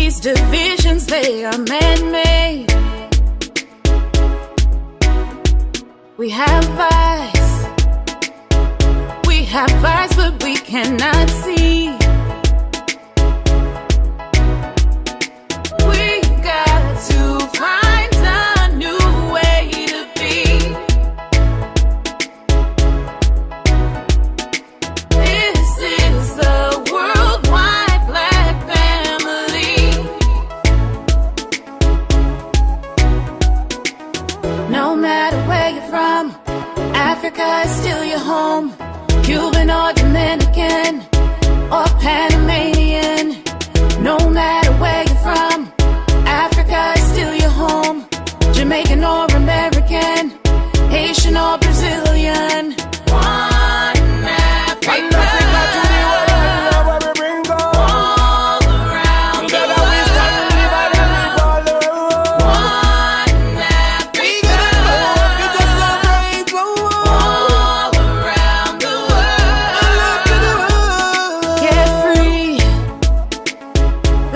these divisions, they are man-made. We have vice, but we cannot see. We got to find a new way to be. This is a worldwide black family. No matter where you're from, Africa is still your home. Cuban or Dominican or Panamanian. No matter where you're from, Africa is still your home. Jamaican or American, Haitian or Brazilian. One Africa.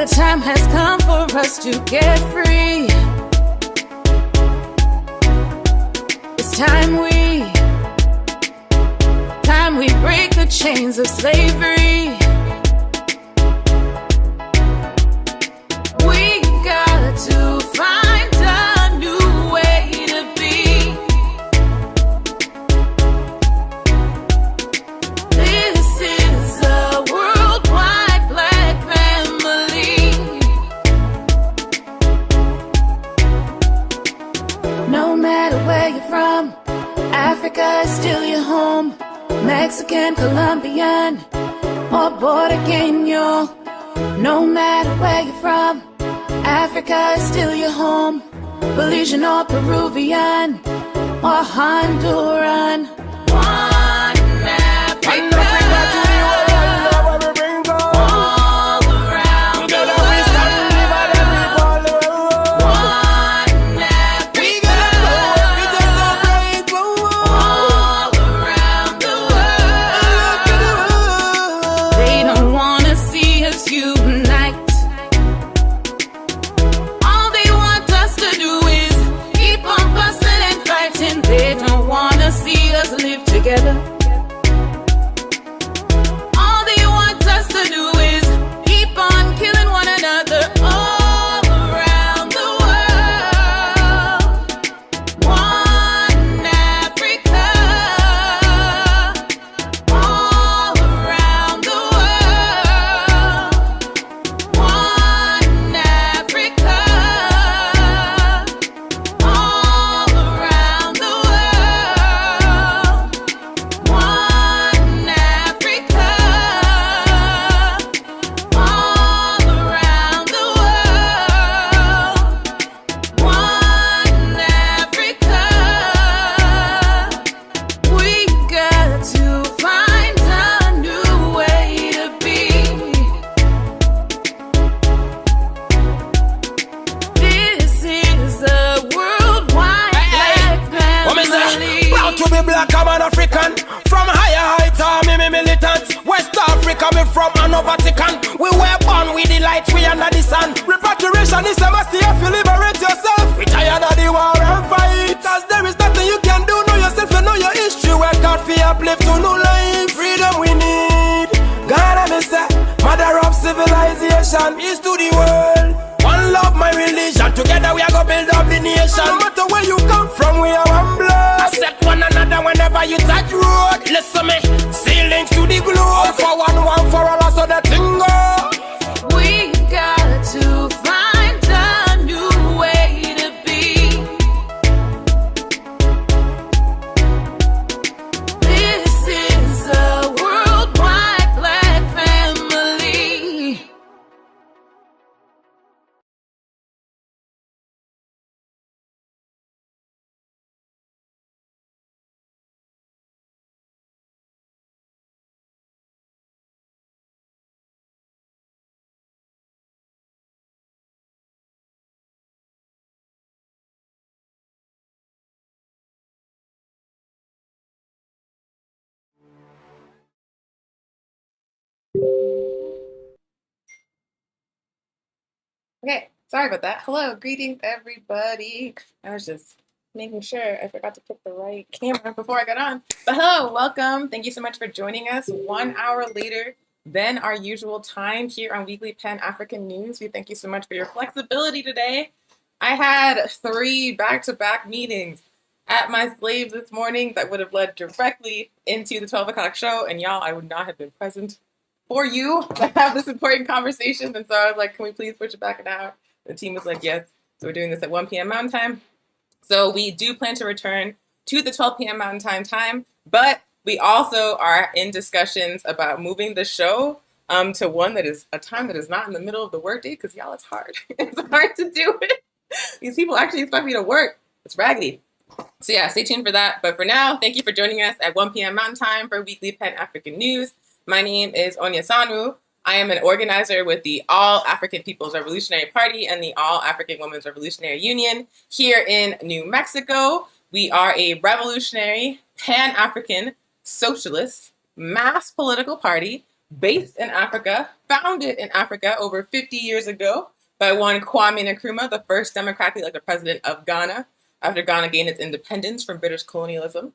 The time has come for us to get free. It's time we break the chains of slavery. We got to find a new way to be. This is a worldwide black family. No matter where you're from, Africa is still your home. Mexican, Colombian, or Boricano. No matter where you're from, Africa is still your home. Belizean or Peruvian, or Honduran. One Africa. Together. All they want us to do is keep on killing one another all around the world. One Africa, all around the world. One Africa, all around the world. Black, I'm an African. From higher heights, I'm a militant. West Africa, me from an Vatican. We were born with the light, we under the sun. Repatriation is a must if you liberate yourself. We tired of the war and fight. Cause there is nothing you can do. Know yourself, you know your history. Work hard for uplift to new life. Freedom we need. God, I'm a mother of civilization. Peace to the world. One love, my religion. Together we are gonna build up the nation. No matter where you come from, we are one blood. Accept one another whenever you touch road. Listen me, see links to the globe. All for one for all, so the thing go. We got to find a new way to be. This is a worldwide black family. Okay, sorry about that. Hello, greetings everybody. I was just making sure I forgot to pick the right camera before I got on. But hello, welcome. Thank you so much for joining us 1 hour later than our usual time here on Weekly Pan-African News. We thank you so much for your flexibility today. I had 3 back-to-back meetings at my slaves this morning that would have led directly into the 12 o'clock show, and y'all, I would not have been present for you to have this important conversation. And so I was like, can we please push it back an hour? The team was like, yes. So we're doing this at 1 p.m. Mountain Time. So we do plan to return to the 12 p.m. Mountain Time, but we also are in discussions about moving the show to one that is a time that is not in the middle of the workday, because y'all, it's hard. It's hard to do it. These people actually expect me to work. It's raggedy. So yeah, stay tuned for that. But for now, thank you for joining us at 1 p.m. Mountain Time for Weekly Pan-African News. My name is Onya Sanwu. I am an organizer with the All African People's Revolutionary Party and the All African Women's Revolutionary Union here in New Mexico. We are a revolutionary, pan-African, socialist, mass political party based in Africa, founded in Africa over 50 years ago by one Kwame Nkrumah, the first democratically elected president of Ghana, after Ghana gained its independence from British colonialism.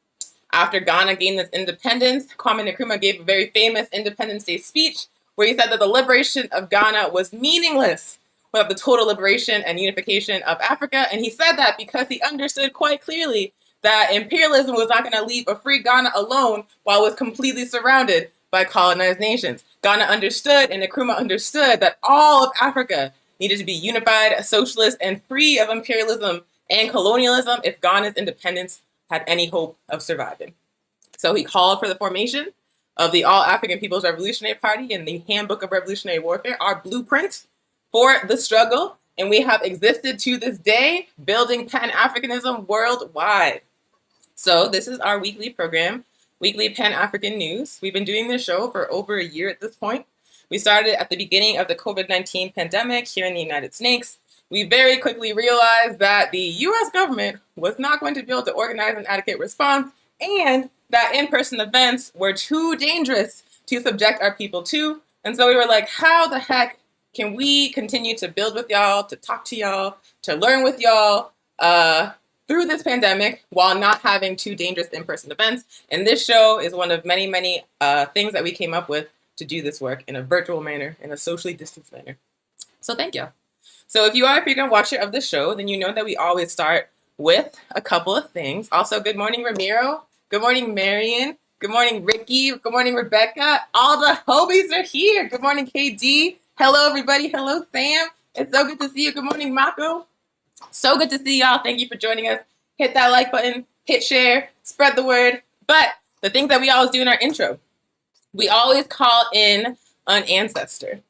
After Ghana gained its independence, Kwame Nkrumah gave a very famous Independence Day speech where he said that the liberation of Ghana was meaningless without the total liberation and unification of Africa. And he said that because he understood quite clearly that imperialism was not going to leave a free Ghana alone while it was completely surrounded by colonized nations. Ghana understood, and Nkrumah understood, that all of Africa needed to be unified, socialist, and free of imperialism and colonialism if Ghana's independence had any hope of surviving. So he called for the formation of the All African People's Revolutionary Party and the Handbook of Revolutionary Warfare, our blueprint for the struggle. And we have existed to this day, building Pan-Africanism worldwide. So this is our weekly program, Weekly Pan-African News. We've been doing this show for over a year at this point. We started at the beginning of the COVID-19 pandemic here in the United States. We very quickly realized that the U.S. government was not going to be able to organize an adequate response, and that in-person events were too dangerous to subject our people to. And so we were like, how the heck can we continue to build with y'all, to talk to y'all, to learn with y'all through this pandemic while not having too dangerous in-person events? And this show is one of many, many things that we came up with to do this work in a virtual manner, in a socially distanced manner. So thank you. So if you are a frequent watcher of the show, then you know that we always start with a couple of things. Also, good morning, Ramiro. Good morning, Marion. Good morning, Ricky. Good morning, Rebecca. All the hobies are here. Good morning, KD. Hello, everybody. Hello, Sam. It's so good to see you. Good morning, Mako. So good to see y'all. Thank you for joining us. Hit that like button, hit share, spread the word. But the things that we always do in our intro, we always call in an ancestor.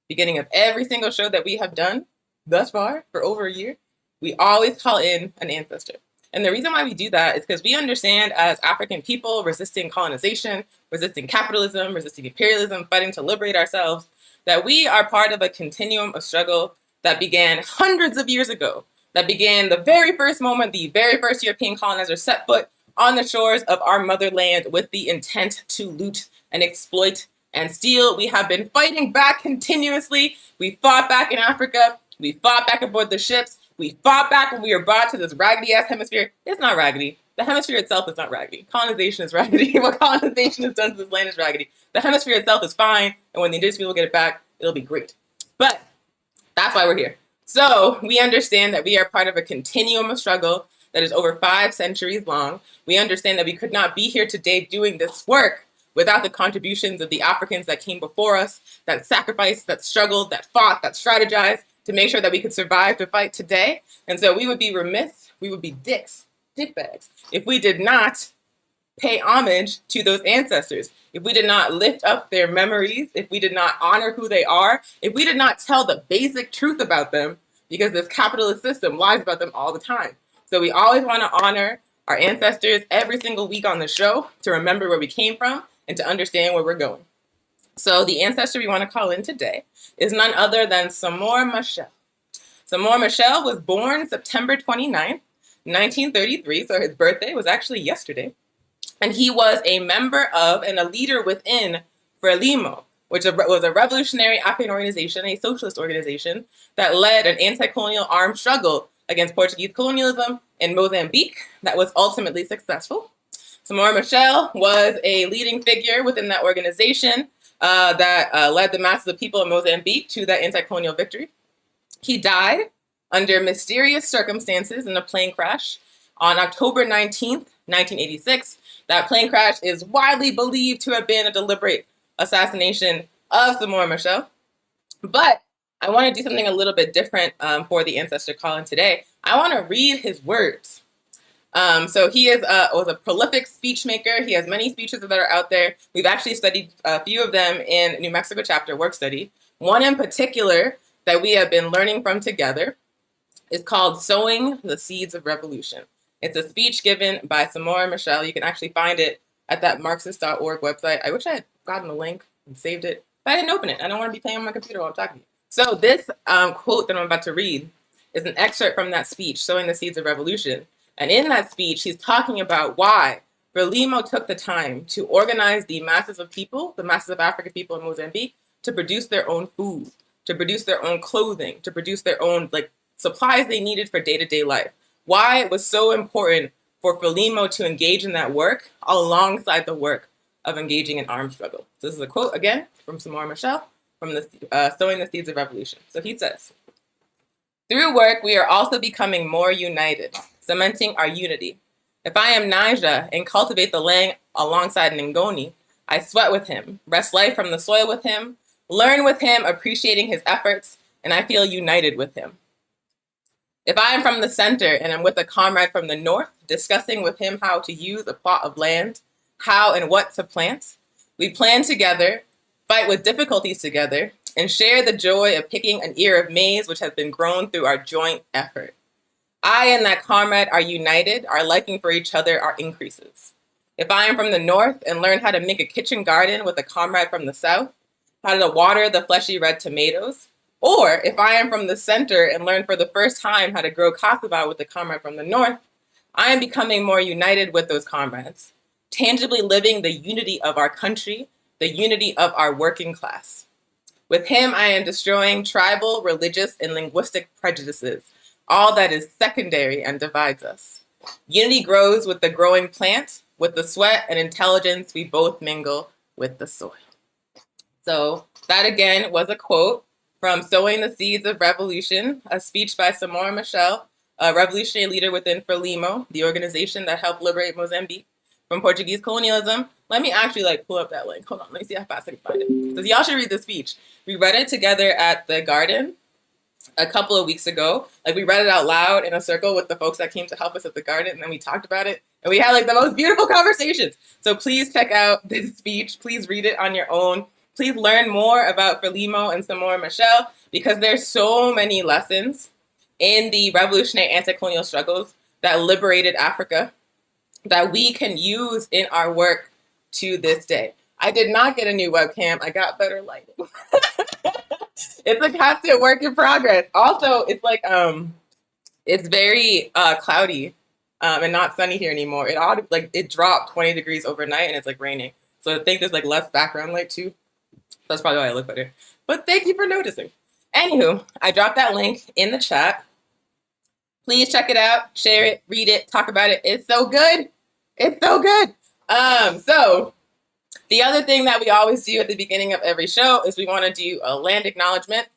Beginning of every single show that we have done thus far for over a year, we always call in an ancestor. And the reason why we do that is because we understand, as African people resisting colonization, resisting capitalism, resisting imperialism, fighting to liberate ourselves, that we are part of a continuum of struggle that began hundreds of years ago, that began the very first moment the very first European colonizers set foot on the shores of our motherland with the intent to loot and exploit and steal. We have been fighting back continuously. We fought back in Africa. We fought back aboard the ships. We fought back when we were brought to this raggedy-ass hemisphere. It's not raggedy. The hemisphere itself is not raggedy. Colonization is raggedy. What colonization has done to this land is raggedy. The hemisphere itself is fine, and when the indigenous people get it back, it'll be great. But that's why we're here. So we understand that we are part of a continuum of struggle that is over 5 centuries long. We understand that we could not be here today doing this work without the contributions of the Africans that came before us, that sacrificed, that struggled, that fought, that strategized to make sure that we could survive to fight today. And so we would be remiss, we would be dickbags, if we did not pay homage to those ancestors, if we did not lift up their memories, if we did not honor who they are, if we did not tell the basic truth about them, because this capitalist system lies about them all the time. So we always want to honor our ancestors every single week on the show to remember where we came from and to understand where we're going. So the ancestor we want to call in today is none other than Samor Machel. Samor Machel was born September 29th, 1933, so his birthday was actually yesterday. And he was a member of and a leader within Frelimo. which was a revolutionary African organization, a socialist organization that led an anti-colonial armed struggle against Portuguese colonialism in Mozambique that was ultimately successful. Samora Machel was a leading figure within that organization that led the masses of people in Mozambique to that anti-colonial victory. He died under mysterious circumstances in a plane crash on October 19th, 1986. That plane crash is widely believed to have been a deliberate assassination of Samora Machel. But I want to do something a little bit different for the Ancestor Call-In today. I want to read his words. So he was a prolific speech maker. He has many speeches that are out there. We've actually studied a few of them in New Mexico chapter work study. One in particular that we have been learning from together is called Sowing, the Seeds of Revolution. It's a speech given by Samora Machel. You can actually find it at that Marxist.org website. I wish I had gotten the link and saved it, but I didn't open it. I don't want to be playing on my computer while I'm talking to you. So this quote that I'm about to read is an excerpt from that speech, Sowing the Seeds of Revolution. And in that speech, he's talking about why Frelimo took the time to organize the masses of people, the masses of African people in Mozambique, to produce their own food, to produce their own clothing, to produce their own supplies they needed for day-to-day life. Why it was so important for Frelimo to engage in that work alongside the work of engaging in armed struggle. So this is a quote, again, from Samora Machel, from the Sowing the Seeds of Revolution. So he says, "Through work, we are also becoming more united, cementing our unity. If I am Naija and cultivate the land alongside Ngoni, I sweat with him, wrest life from the soil with him, learn with him, appreciating his efforts, and I feel united with him. If I am from the center and I'm with a comrade from the north, discussing with him how to use a plot of land, how and what to plant, we plan together, fight with difficulties together, and share the joy of picking an ear of maize which has been grown through our joint effort. I and that comrade are united, our liking for each other increases. If I am from the north and learn how to make a kitchen garden with a comrade from the south, how to water the fleshy red tomatoes, or if I am from the center and learn for the first time how to grow cassava with a comrade from the north, I am becoming more united with those comrades, tangibly living the unity of our country, the unity of our working class. With him, I am destroying tribal, religious, and linguistic prejudices, all that is secondary and divides us. Unity grows with the growing plant, with the sweat and intelligence we both mingle with the soil." So that again was a quote from Sowing the Seeds of Revolution, a speech by Samora Machel, a revolutionary leader within Frelimo, the organization that helped liberate Mozambique from Portuguese colonialism. Let me actually pull up that link. Hold on, let me see how fast I can find it. Because y'all should read the speech. We read it together at the garden a couple of weeks ago. We read it out loud in a circle with the folks that came to help us at the garden, and then we talked about it. And we had the most beautiful conversations. So please check out this speech. Please read it on your own. Please learn more about Frelimo and Samora Machel, because there's so many lessons in the revolutionary anti-colonial struggles that liberated Africa that we can use in our work to this day. I did not get a new webcam. I got better lighting. It's a constant work in progress. Also, it's very cloudy and not sunny here anymore. It dropped 20 degrees overnight and it's raining. So I think there's less background light too. That's probably why I look better. But thank you for noticing. Anywho, I dropped that link in the chat. Please check it out, share it, read it, talk about it. It's so good. It's so good. So the other thing that we always do at the beginning of every show is we want to do a land acknowledgement.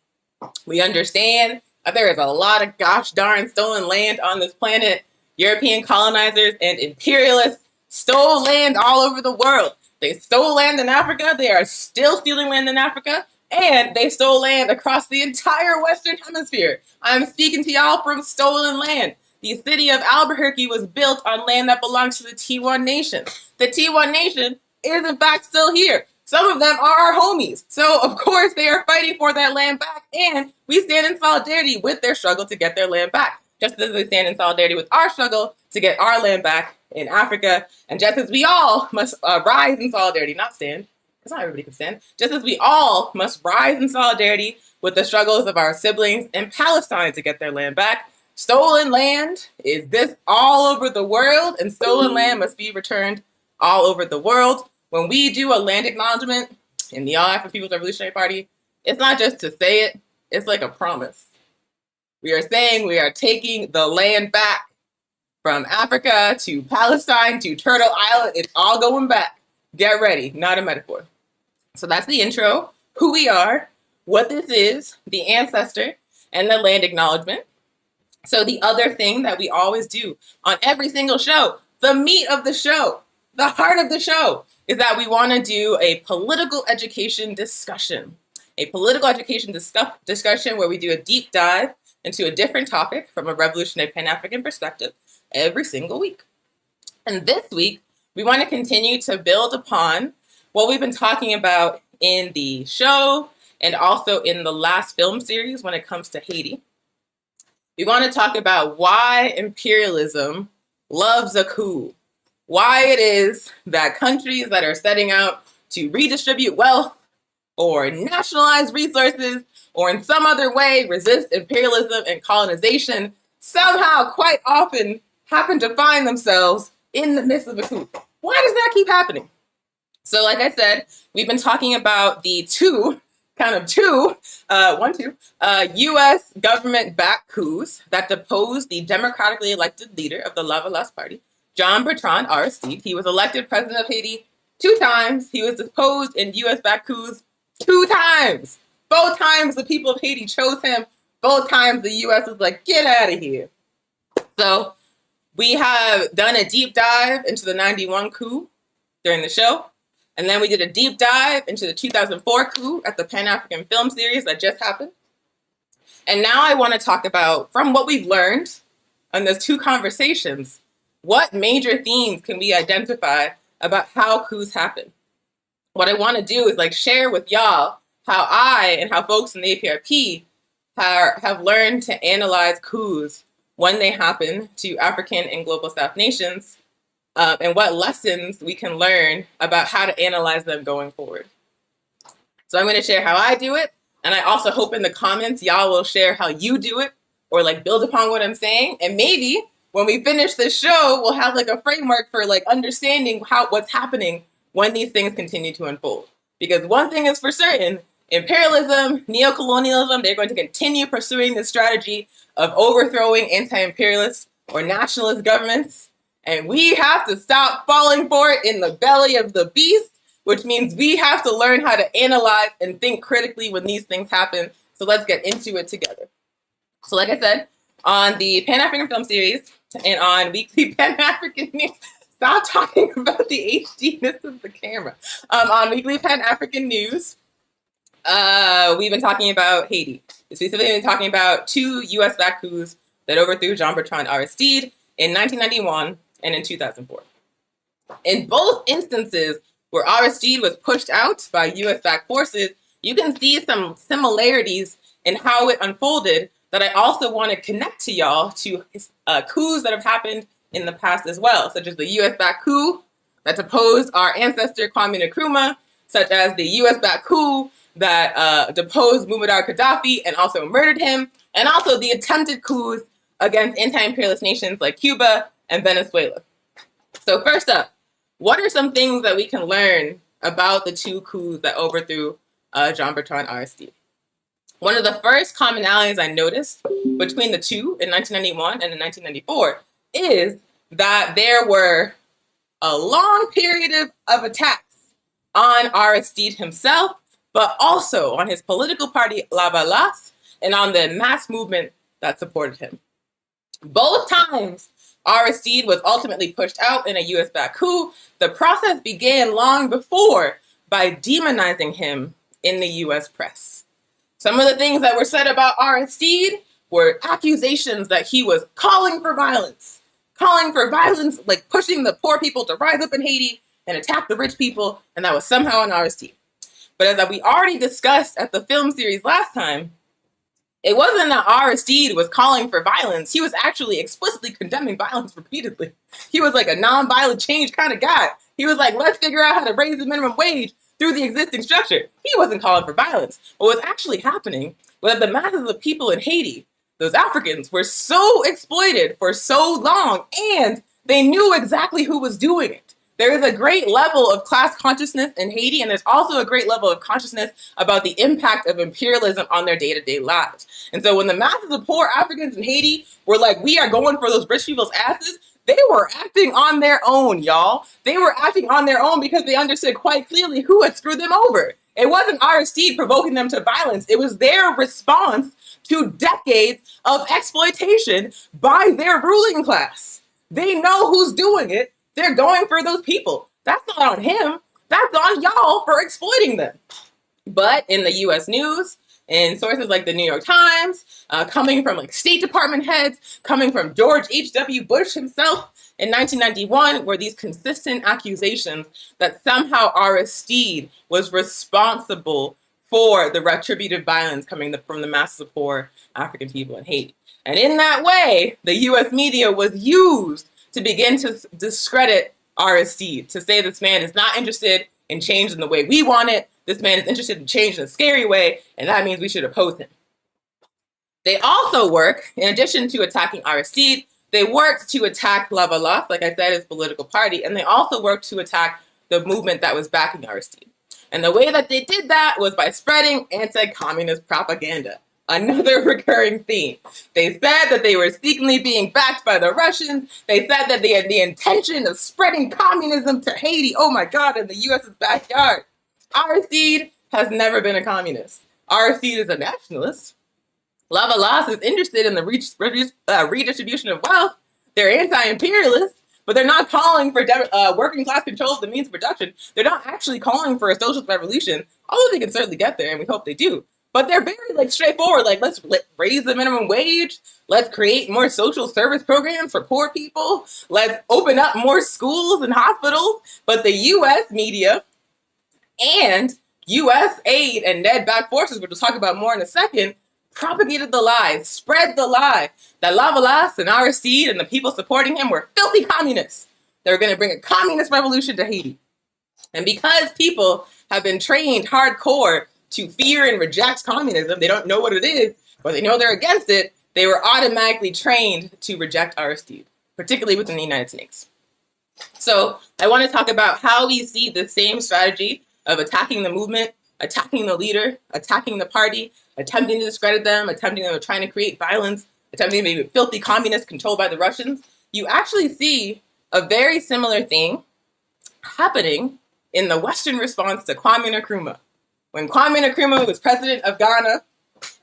We understand that there is a lot of gosh darn stolen land on this planet. European colonizers and imperialists stole land all over the world. They stole land in Africa. They are still stealing land in Africa. And they stole land across the entire Western Hemisphere. I'm speaking to y'all from stolen land. The city of Albuquerque was built on land that belongs to the T1 Nation. The T1 Nation is in fact still here. Some of them are our homies. So of course they are fighting for that land back, and we stand in solidarity with their struggle to get their land back. Just as they stand in solidarity with our struggle to get our land back in Africa. And just as we all must rise in solidarity, not stand, because not everybody can stand, just as we all must rise in solidarity with the struggles of our siblings in Palestine to get their land back, stolen land is this all over the world, and stolen land must be returned all over the world. When we do a land acknowledgement, in the All-African People's Revolutionary Party, it's not just to say it, it's like a promise. We are saying we are taking the land back from Africa to Palestine to Turtle Island. It's all going back. Get ready, not a metaphor. So that's the intro, who we are, what this is, the ancestor, and the land acknowledgement. So the other thing that we always do on every single show, the meat of the show, the heart of the show, is that we want to do a political education discussion. A political education discussion where we do a deep dive into a different topic from a revolutionary Pan-African perspective every single week. And this week, we want to continue to build upon what we've been talking about in the show and also in the last film series when it comes to Haiti. We want to talk about why imperialism loves a coup. Why it is that countries that are setting out to redistribute wealth or nationalize resources or in some other way resist imperialism and colonization somehow quite often happen to find themselves in the midst of a coup. Why does that keep happening? So like I said, we've been talking about the U.S. government-backed coups that deposed the democratically elected leader of the Lavalas Party, Jean-Bertrand Aristide. He was elected president of Haiti 2 times. He was deposed in U.S.-backed coups 2 times. Both times the people of Haiti chose him. Both times the U.S. was like, get out of here. So we have done a deep dive into the 91 coup during the show. And then we did a deep dive into the 2004 coup at the Pan-African film series that just happened. And now I want to talk about, from what we've learned on those 2 conversations, what major themes can we identify about how coups happen? What I want to do is share with y'all how I and how folks in the APRP have learned to analyze coups when they happen to African and Global South nations, and what lessons we can learn about how to analyze them going forward. So I'm going to share how I do it, and I also hope in the comments y'all will share how you do it, or build upon what I'm saying, and maybe when we finish this show, we'll have a framework for understanding what's happening when these things continue to unfold. Because one thing is for certain, imperialism, neocolonialism, they're going to continue pursuing this strategy of overthrowing anti-imperialist or nationalist governments. And we have to stop falling for it in the belly of the beast, which means we have to learn how to analyze and think critically when these things happen. So let's get into it together. So like I said, on the Pan-African film series and on weekly Pan-African news, stop talking about the HDness of the camera. On weekly Pan-African news, we've been talking about Haiti. Specifically, we've been talking about 2 U.S.-backed coups that overthrew Jean-Bertrand Aristide in 1991 and in 2004. In both instances where Aristide was pushed out by U.S.-backed forces, you can see some similarities in how it unfolded that I also want to connect to y'all to coups that have happened in the past as well, such as the U.S.-backed coup that deposed our ancestor Kwame Nkrumah, such as the U.S.-backed coup that deposed Muammar Gaddafi and also murdered him, and also the attempted coups against anti-imperialist nations like Cuba and Venezuela. So first up, what are some things that we can learn about the 2 coups that overthrew Jean-Bertrand Aristide? One of the first commonalities I noticed between the 2 in 1991 and in 1994 is that there were a long period of attacks on Aristide himself, but also on his political party, Lavalas, and on the mass movement that supported him. Both times, Aristide was ultimately pushed out in a U.S.-backed coup. The process began long before by demonizing him in the U.S. press. Some of the things that were said about Aristide were accusations that he was calling for violence, like pushing the poor people to rise up in Haiti and attack the rich people, and that was somehow on Aristide. But as we already discussed at the film series last time, it wasn't that Aristide was calling for violence. He was actually explicitly condemning violence repeatedly. He was like a non-violent change kind of guy. He was like, let's figure out how to raise the minimum wage through the existing structure. He wasn't calling for violence. What was actually happening was that the masses of people in Haiti, those Africans, were so exploited for so long, and they knew exactly who was doing it. There is a great level of class consciousness in Haiti, and there's also a great level of consciousness about the impact of imperialism on their day-to-day lives. And so when the masses of poor Africans in Haiti were like, we are going for those rich people's asses, they were acting on their own, y'all. They were acting on their own because they understood quite clearly who had screwed them over. It wasn't Aristide provoking them to violence. It was their response to decades of exploitation by their ruling class. They know who's doing it. They're going for those people. That's not on him. That's on y'all for exploiting them. But in the U.S. news, in sources like the New York Times, coming from like State Department heads, coming from George H.W. Bush himself in 1991, were these consistent accusations that somehow Aristide was responsible for the retributive violence coming from the masses of poor African people in Haiti. And in that way, the U.S. media was used to begin to discredit Aristide, to say this man is not interested in change in the way we want it. This man is interested in change in a scary way, and that means we should oppose him. They also work, in addition to attacking Aristide, they worked to attack Lavalas, like I said, his political party, and they also worked to attack the movement that was backing Aristide. And the way that they did that was by spreading anti-communist propaganda. Another recurring theme. They said that they were secretly being backed by the Russians. They said that they had the intention of spreading communism to Haiti. Oh my God, in the U.S.'s backyard. Aristide has never been a communist. Aristide is a nationalist. Lavalas is interested in the redistribution of wealth. They're anti-imperialist, but they're not calling for working class control of the means of production. They're not actually calling for a socialist revolution, although they can certainly get there, and we hope they do. But they're very straightforward, let's raise the minimum wage, let's create more social service programs for poor people, let's open up more schools and hospitals. But the U.S. media and U.S. aid and Ned-backed forces, which we'll talk about more in a second, propagated the lie, spread the lie that Lavalas and Aristide and the people supporting him were filthy communists. They were going to bring a communist revolution to Haiti. And because people have been trained hardcore to fear and reject communism, they don't know what it is, but they know they're against it, they were automatically trained to reject Aristide, particularly within the United States. So I want to talk about how we see the same strategy of attacking the movement, attacking the leader, attacking the party, attempting to discredit them, trying to create violence, attempting to be filthy communists controlled by the Russians. You actually see a very similar thing happening in the Western response to Kwame Nkrumah. When Kwame Nkrumah was president of Ghana,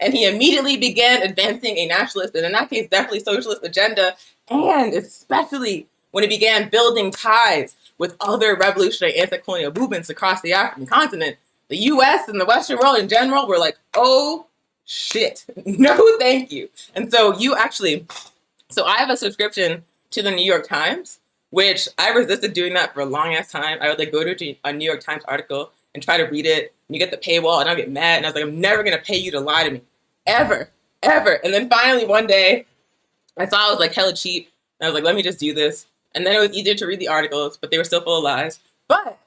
and he immediately began advancing a nationalist, and in that case, definitely socialist agenda, and especially when he began building ties with other revolutionary anti-colonial movements across the African continent, the U.S. and the Western world in general were like, oh, shit, no thank you. And so I have a subscription to the New York Times, which I resisted doing that for a long ass time. I would go to a New York Times article and try to read it, and you get the paywall, and I get mad, and I was like, I'm never going to pay you to lie to me. Ever. And then finally one day, I saw it was like hella cheap, and I was like, let me just do this. And then it was easier to read the articles, but they were still full of lies. But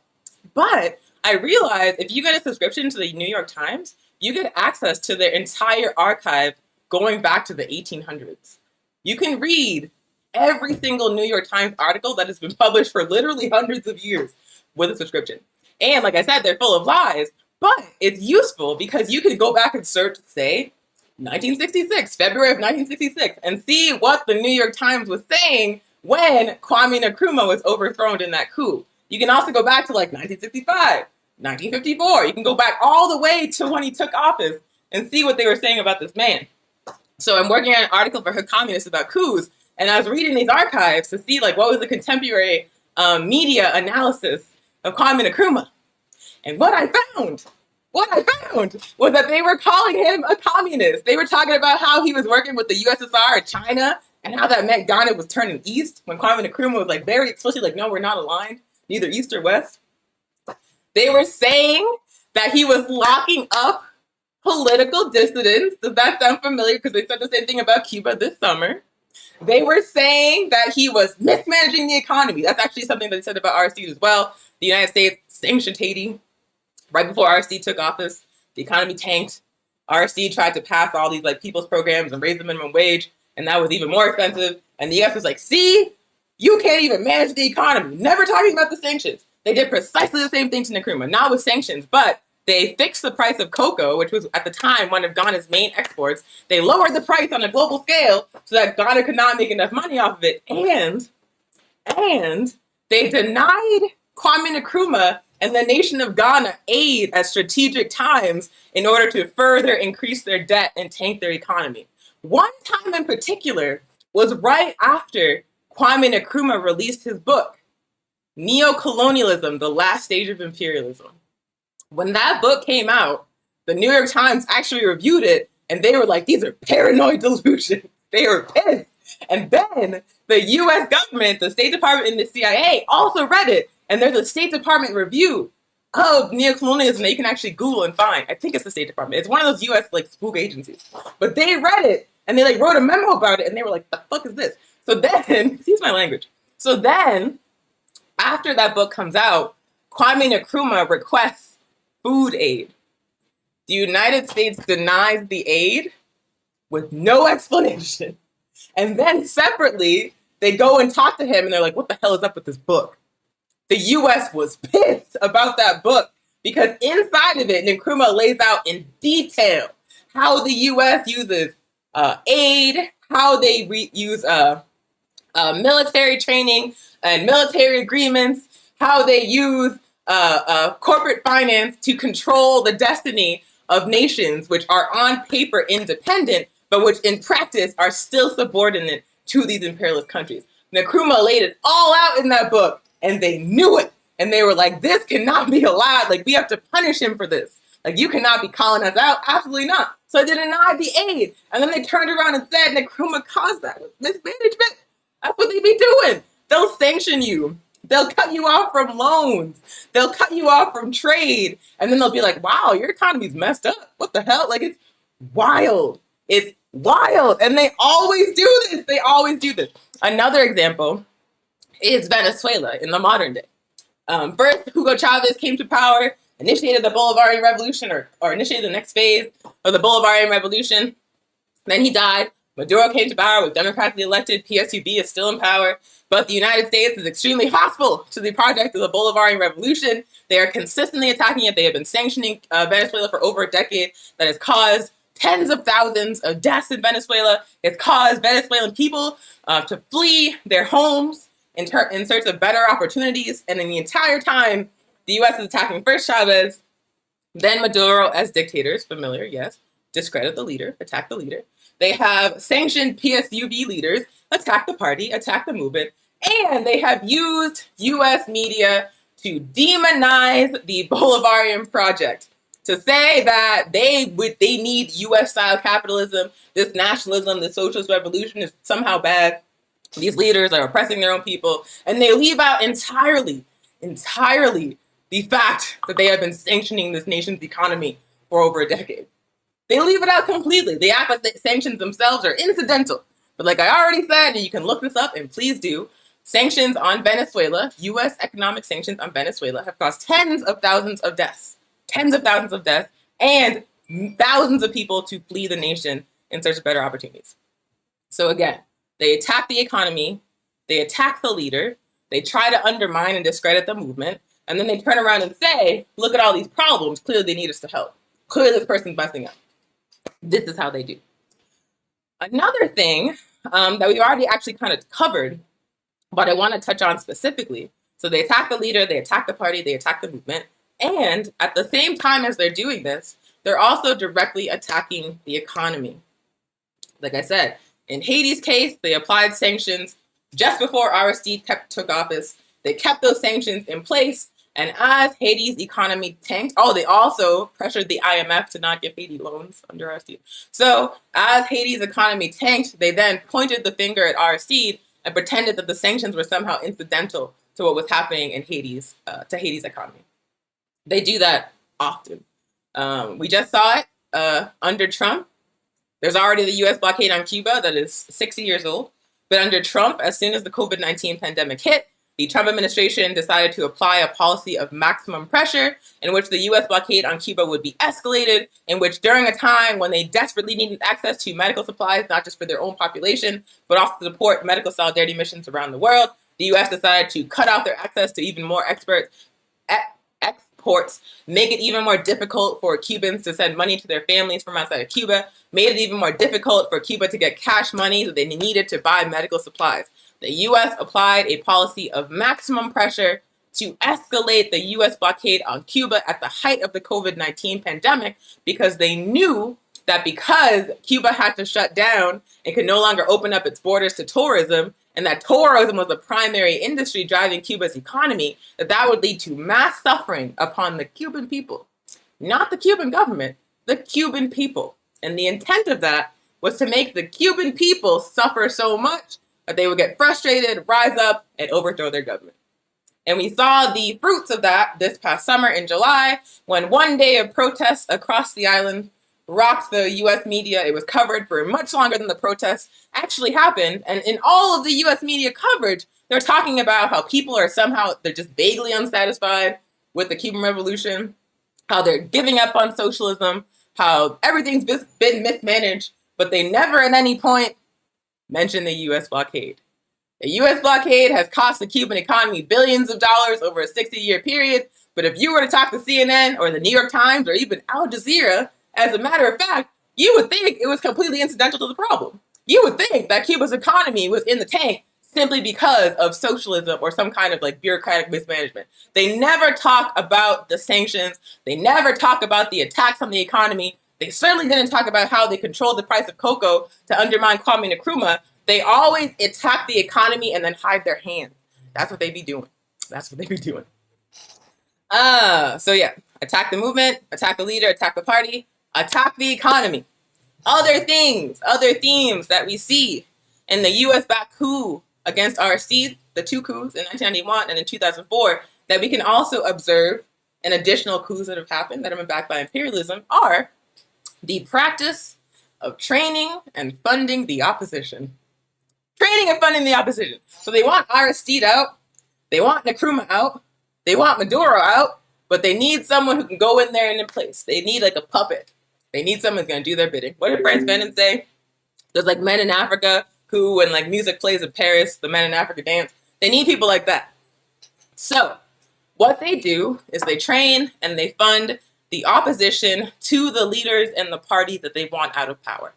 I realized if you get a subscription to the New York Times, you get access to their entire archive going back to the 1800s. You can read every single New York Times article that has been published for literally hundreds of years with a subscription. And like I said, they're full of lies, but it's useful because you can go back and search, say, 1966, February of 1966, and see what the New York Times was saying when Kwame Nkrumah was overthrown in that coup. You can also go back to 1965, 1954. You can go back all the way to when he took office and see what they were saying about this man. So I'm working on an article for Hood Communists about coups, and I was reading these archives to see what was the contemporary media analysis of Kwame Nkrumah. And what I found was that they were calling him a communist. They were talking about how he was working with the USSR and China, and how that meant Ghana was turning east, when Kwame Nkrumah was very explicitly no, we're not aligned, neither east or west. They were saying that he was locking up political dissidents. Does that sound familiar? Because they said the same thing about Cuba this summer. They were saying that he was mismanaging the economy. That's actually something that they said about Aristide as well. The United States sanctioned Haiti right before Aristide took office. The economy tanked. Aristide tried to pass all these people's programs and raise the minimum wage, and that was even more expensive. And the US was like, see, You can't even manage the economy. Never talking about the sanctions. They did precisely the same thing to Nkrumah, not with sanctions, but they fixed the price of cocoa, which was at the time one of Ghana's main exports. They lowered the price on a global scale so that Ghana could not make enough money off of it. And they denied Kwame Nkrumah and the nation of Ghana aid at strategic times in order to further increase their debt and tank their economy. One time in particular was right after Kwame Nkrumah released his book, Neocolonialism, The Last Stage of Imperialism. When that book came out, the New York Times actually reviewed it, and they were like, these are paranoid delusions. They were pissed. And then the US government, the State Department, and the CIA also read it, and there's a State Department review of neocolonialism that you can actually Google and find. I think it's the State Department. It's one of those US like spook agencies. But they read it, and they like wrote a memo about it, and they were like, the fuck is this? So then, excuse my language. So then, after that book comes out, Kwame Nkrumah requests food aid. The United States denies the aid with no explanation. And then separately, they go and talk to him and they're like, what the hell is up with this book? The US was pissed about that book because inside of it, Nkrumah lays out in detail how the US uses aid, how they use military training and military agreements, how they use corporate finance to control the destiny of nations which are on paper independent, but which in practice are still subordinate to these imperialist countries. Nkrumah laid it all out in that book, and they knew it. And they were like, this cannot be allowed. Like, we have to punish him for this. Like, you cannot be calling us out. Absolutely not. So they denied the aid. And then they turned around and said Nkrumah caused that with mismanagement. That's what they be doing. They'll sanction you. They'll cut you off from loans. They'll cut you off from trade. And then they'll be like, wow, your economy's messed up. What the hell? Like, it's wild. It's wild. And they always do this. They always do this. Another example is Venezuela in the modern day. First, Hugo Chavez came to power, initiated the Bolivarian Revolution, or initiated the next phase of the Bolivarian Revolution. Then he died. Maduro came to power, was democratically elected. PSUV is still in power. But the United States is extremely hostile to the project of the Bolivarian Revolution. They are consistently attacking it. They have been sanctioning Venezuela for over a decade. That has caused tens of thousands of deaths in Venezuela. It's caused Venezuelan people to flee their homes in search of better opportunities. And in the entire time, the U.S. is attacking first Chavez, then Maduro as dictators. Familiar, yes. Discredit the leader, attack the leader. They have sanctioned PSUV leaders, attack the party, attack the movement, and they have used U.S. media to demonize the Bolivarian project, to say that they need U.S.-style capitalism, this nationalism, this socialist revolution is somehow bad. These leaders are oppressing their own people, and they leave out entirely the fact that they have been sanctioning this nation's economy for over a decade. They leave it out completely. They act like the sanctions themselves are incidental. But like I already said, and you can look this up, and please do, sanctions on Venezuela, U.S. economic sanctions on Venezuela have caused tens of thousands of deaths, and thousands of people to flee the nation in search of better opportunities. So again, they attack the economy, they attack the leader, they try to undermine and discredit the movement, and then they turn around and say, look at all these problems, clearly they need us to help. Clearly this person's messing up. This is how they do. Another thing that we've already actually kind of covered, but I want to touch on specifically. So they attack the leader, they attack the party, they attack the movement. And at the same time as they're doing this, they're also directly attacking the economy. Like I said, in Haiti's case, they applied sanctions just before Aristide took office. They kept those sanctions in place. And as Haiti's economy tanked, they also pressured the IMF to not give Haiti loans under Aristide. So as Haiti's economy tanked, they then pointed the finger at Aristide and pretended that the sanctions were somehow incidental to what was happening in Haiti's economy. They do that often. We just saw it under Trump. There's already the U.S. blockade on Cuba that is 60 years old. But under Trump, as soon as the COVID-19 pandemic hit, the Trump administration decided to apply a policy of maximum pressure in which the U.S. blockade on Cuba would be escalated, in which during a time when they desperately needed access to medical supplies, not just for their own population, but also to support medical solidarity missions around the world, the U.S. decided to cut off their access to even more exports, make it even more difficult for Cubans to send money to their families from outside of Cuba, made it even more difficult for Cuba to get cash money that they needed to buy medical supplies. The U.S. applied a policy of maximum pressure to escalate the U.S. blockade on Cuba at the height of the COVID-19 pandemic, because they knew that because Cuba had to shut down and could no longer open up its borders to tourism, and that tourism was the primary industry driving Cuba's economy, that would lead to mass suffering upon the Cuban people. Not the Cuban government, the Cuban people. And the intent of that was to make the Cuban people suffer so much that they would get frustrated, rise up, and overthrow their government. And we saw the fruits of that this past summer in July, when one day of protests across the island rocked the U.S. media. It was covered for much longer than the protests actually happened. And in all of the U.S. media coverage, they're talking about how people are they're just vaguely unsatisfied with the Cuban Revolution, how they're giving up on socialism, how everything's been mismanaged, but they never at any point mention the U.S. blockade. The U.S. blockade has cost the Cuban economy billions of dollars over a 60-year period, but if you were to talk to CNN or the New York Times or even Al Jazeera, as a matter of fact, you would think it was completely incidental to the problem. You would think that Cuba's economy was in the tank simply because of socialism or some kind of bureaucratic mismanagement. They never talk about the sanctions. They never talk about the attacks on the economy. They certainly didn't talk about how they controlled the price of cocoa to undermine Kwame Nkrumah. They always attack the economy and then hide their hands. That's what they be doing. So yeah, attack the movement, attack the leader, attack the party, attack the economy. Other themes that we see in the U.S.-backed coup against RSC, the two coups in 1991 and in 2004, that we can also observe in additional coups that have happened that have been backed by imperialism, are the practice of training and funding the opposition. So they want Aristide out, they want Nkrumah out, they want Maduro out, but they need someone who can go in there and in place. They need a puppet. They need someone who's going to do their bidding. What did Frantz Fanon say? There's Men in Africa who, when music plays in Paris, the Men in Africa dance. They need people like that. So what they do is they train and they fund the opposition to the leaders and the parties that they want out of power.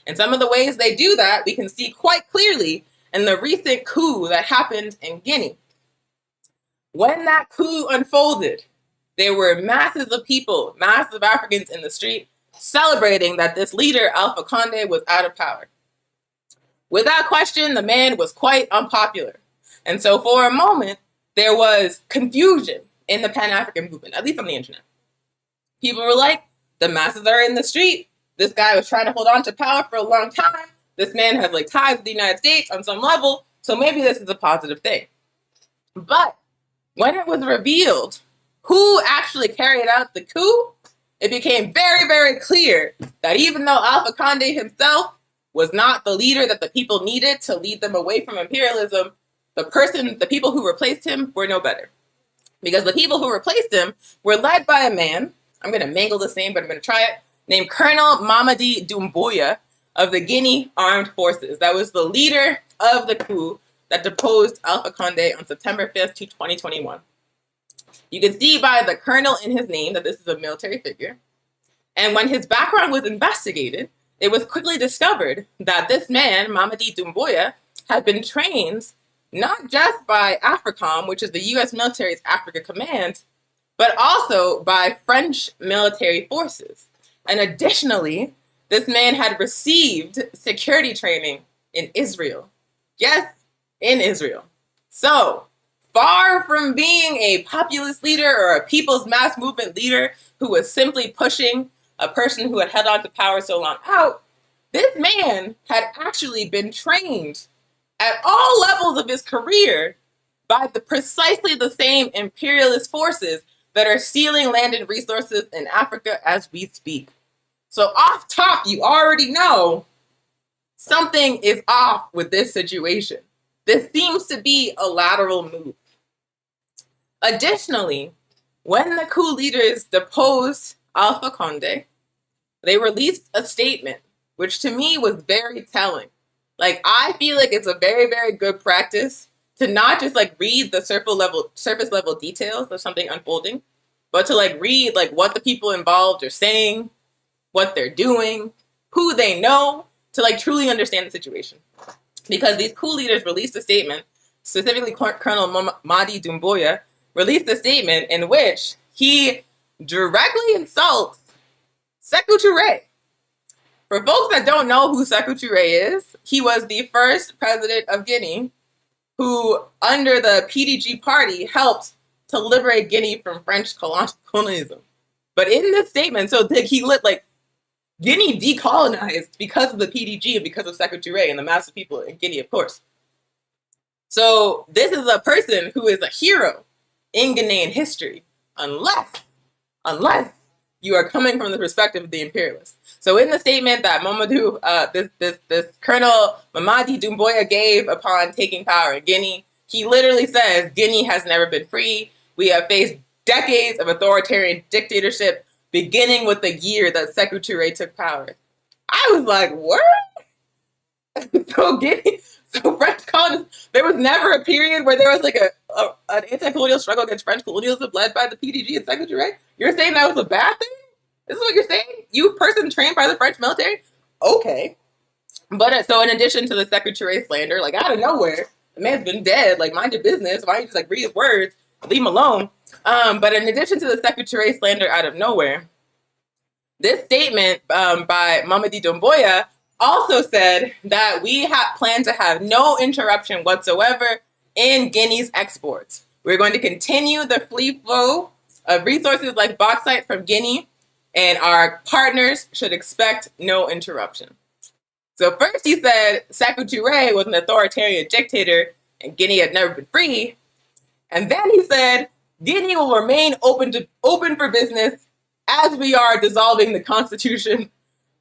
And some of the ways they do that we can see quite clearly in the recent coup that happened in Guinea. When that coup unfolded, there were masses of people, masses of Africans in the street celebrating that this leader, Alpha Condé, was out of power. Without question, the man was quite unpopular. And so for a moment, there was confusion in the Pan-African movement, at least on the internet. People were like, the masses are in the street. This guy was trying to hold on to power for a long time. This man has ties with the United States on some level, so maybe this is a positive thing. But when it was revealed who actually carried out the coup, it became very, very clear that even though Alpha Condé himself was not the leader that the people needed to lead them away from imperialism, the people who replaced him were no better. Because the people who replaced him were led by a man, I'm going to mangle this name, but I'm going to try it, named Colonel Mamadi Doumbouya of the Guinea Armed Forces. That was the leader of the coup that deposed Alpha Condé on September 5th, 2021. You can see by the colonel in his name that this is a military figure. And when his background was investigated, it was quickly discovered that this man, Mamadi Doumbouya, had been trained not just by AFRICOM, which is the U.S. military's Africa Command, but also by French military forces. And additionally, this man had received security training in Israel. Yes, in Israel. So, far from being a populist leader or a people's mass movement leader who was simply pushing a person who had held on to power so long out, this man had actually been trained at all levels of his career by precisely the same imperialist forces that are stealing land and resources in Africa as we speak. So off top, you already know something is off with this situation. This seems to be a lateral move. Additionally, when the coup leaders deposed Alpha Condé, they released a statement, which to me was very telling. I feel like it's a very, very good practice to not just like read the surface level details of something unfolding, but to like read like what the people involved are saying, what they're doing, who they know, to like truly understand the situation. Because these coup leaders released a statement, specifically Colonel Mamadi Doumbouya released a statement in which he directly insults Sekou Touré. For folks that don't know who Sekou Touré is, he was the first president of Guinea who, under the PDG party, helped to liberate Guinea from French colonialism. But in this statement, so he lit like Guinea decolonized because of the PDG and because of Sekou Touré and the massive people in Guinea, of course. So this is a person who is a hero in Ghanaian history, unless you are coming from the perspective of the imperialists. So in the statement that this Colonel Mamadi Doumbouya gave upon taking power in Guinea, he literally says, Guinea has never been free. We have faced decades of authoritarian dictatorship, beginning with the year that Sekou Touré took power. I was like, what? So French colonists, there was never a period where there was like an anti-colonial struggle against French colonialism led by the PDG and Sekou Touré? You're saying that was a bad thing? This is what you're saying? You person trained by the French military? Okay. But so in addition to the Sekou Touré slander, like out of nowhere, the man's been dead, like mind your business. Why don't you just like read his words, leave him alone? But in addition to the Sekou Touré slander out of nowhere, this statement by Mamadi Doumbouya also said that we plan to have no interruption whatsoever in Guinea's exports. We're going to continue the free flow of resources like bauxite from Guinea, and our partners should expect no interruption. So first he said Sekou Touré was an authoritarian dictator and Guinea had never been free. And then he said Guinea will remain open for business as we are dissolving the constitution,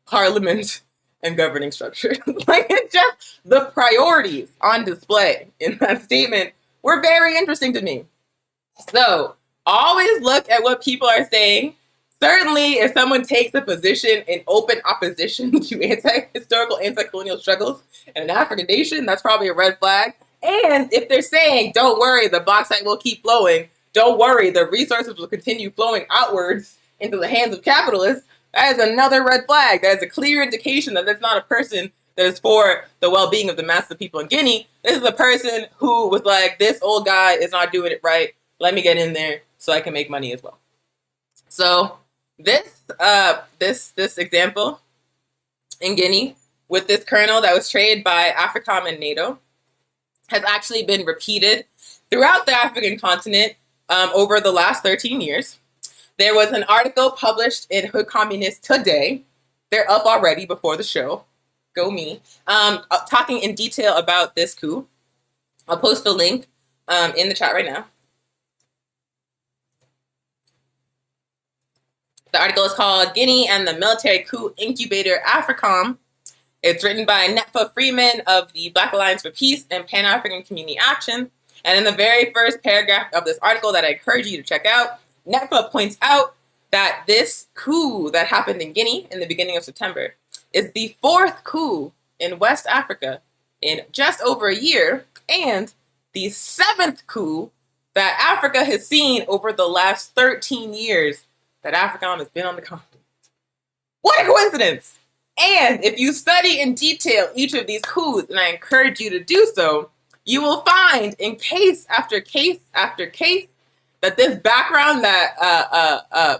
parliament, and governing structure. Like, it's just the priorities on display in that statement were very interesting to me. So always look at what people are saying. Certainly, if someone takes a position in open opposition to historical anti-colonial struggles in an African nation, that's probably a red flag. And if they're saying, don't worry, the bauxite will keep flowing, don't worry, the resources will continue flowing outwards into the hands of capitalists, that is another red flag. That is a clear indication that that's not a person that is for the well-being of the massive people in Guinea. This is a person who was like, this old guy is not doing it right. Let me get in there so I can make money as well. So this example in Guinea with this colonel that was trained by AFRICOM and NATO has actually been repeated throughout the African continent over the last 13 years. There was an article published in Hood Communist today. They're up already before the show. Go me. Talking in detail about this coup. I'll post the link in the chat right now. The article is called Guinea and the Military Coup Incubator AFRICOM. It's written by Netfa Freeman of the Black Alliance for Peace and Pan-African Community Action. And in the very first paragraph of this article that I encourage you to check out, Netfa points out that this coup that happened in Guinea in the beginning of September is the fourth coup in West Africa in just over a year, and the seventh coup that Africa has seen over the last 13 years that AFRICOM has been on the continent. What a coincidence! And if you study in detail each of these coups, and I encourage you to do so, you will find in case after case after case that this background that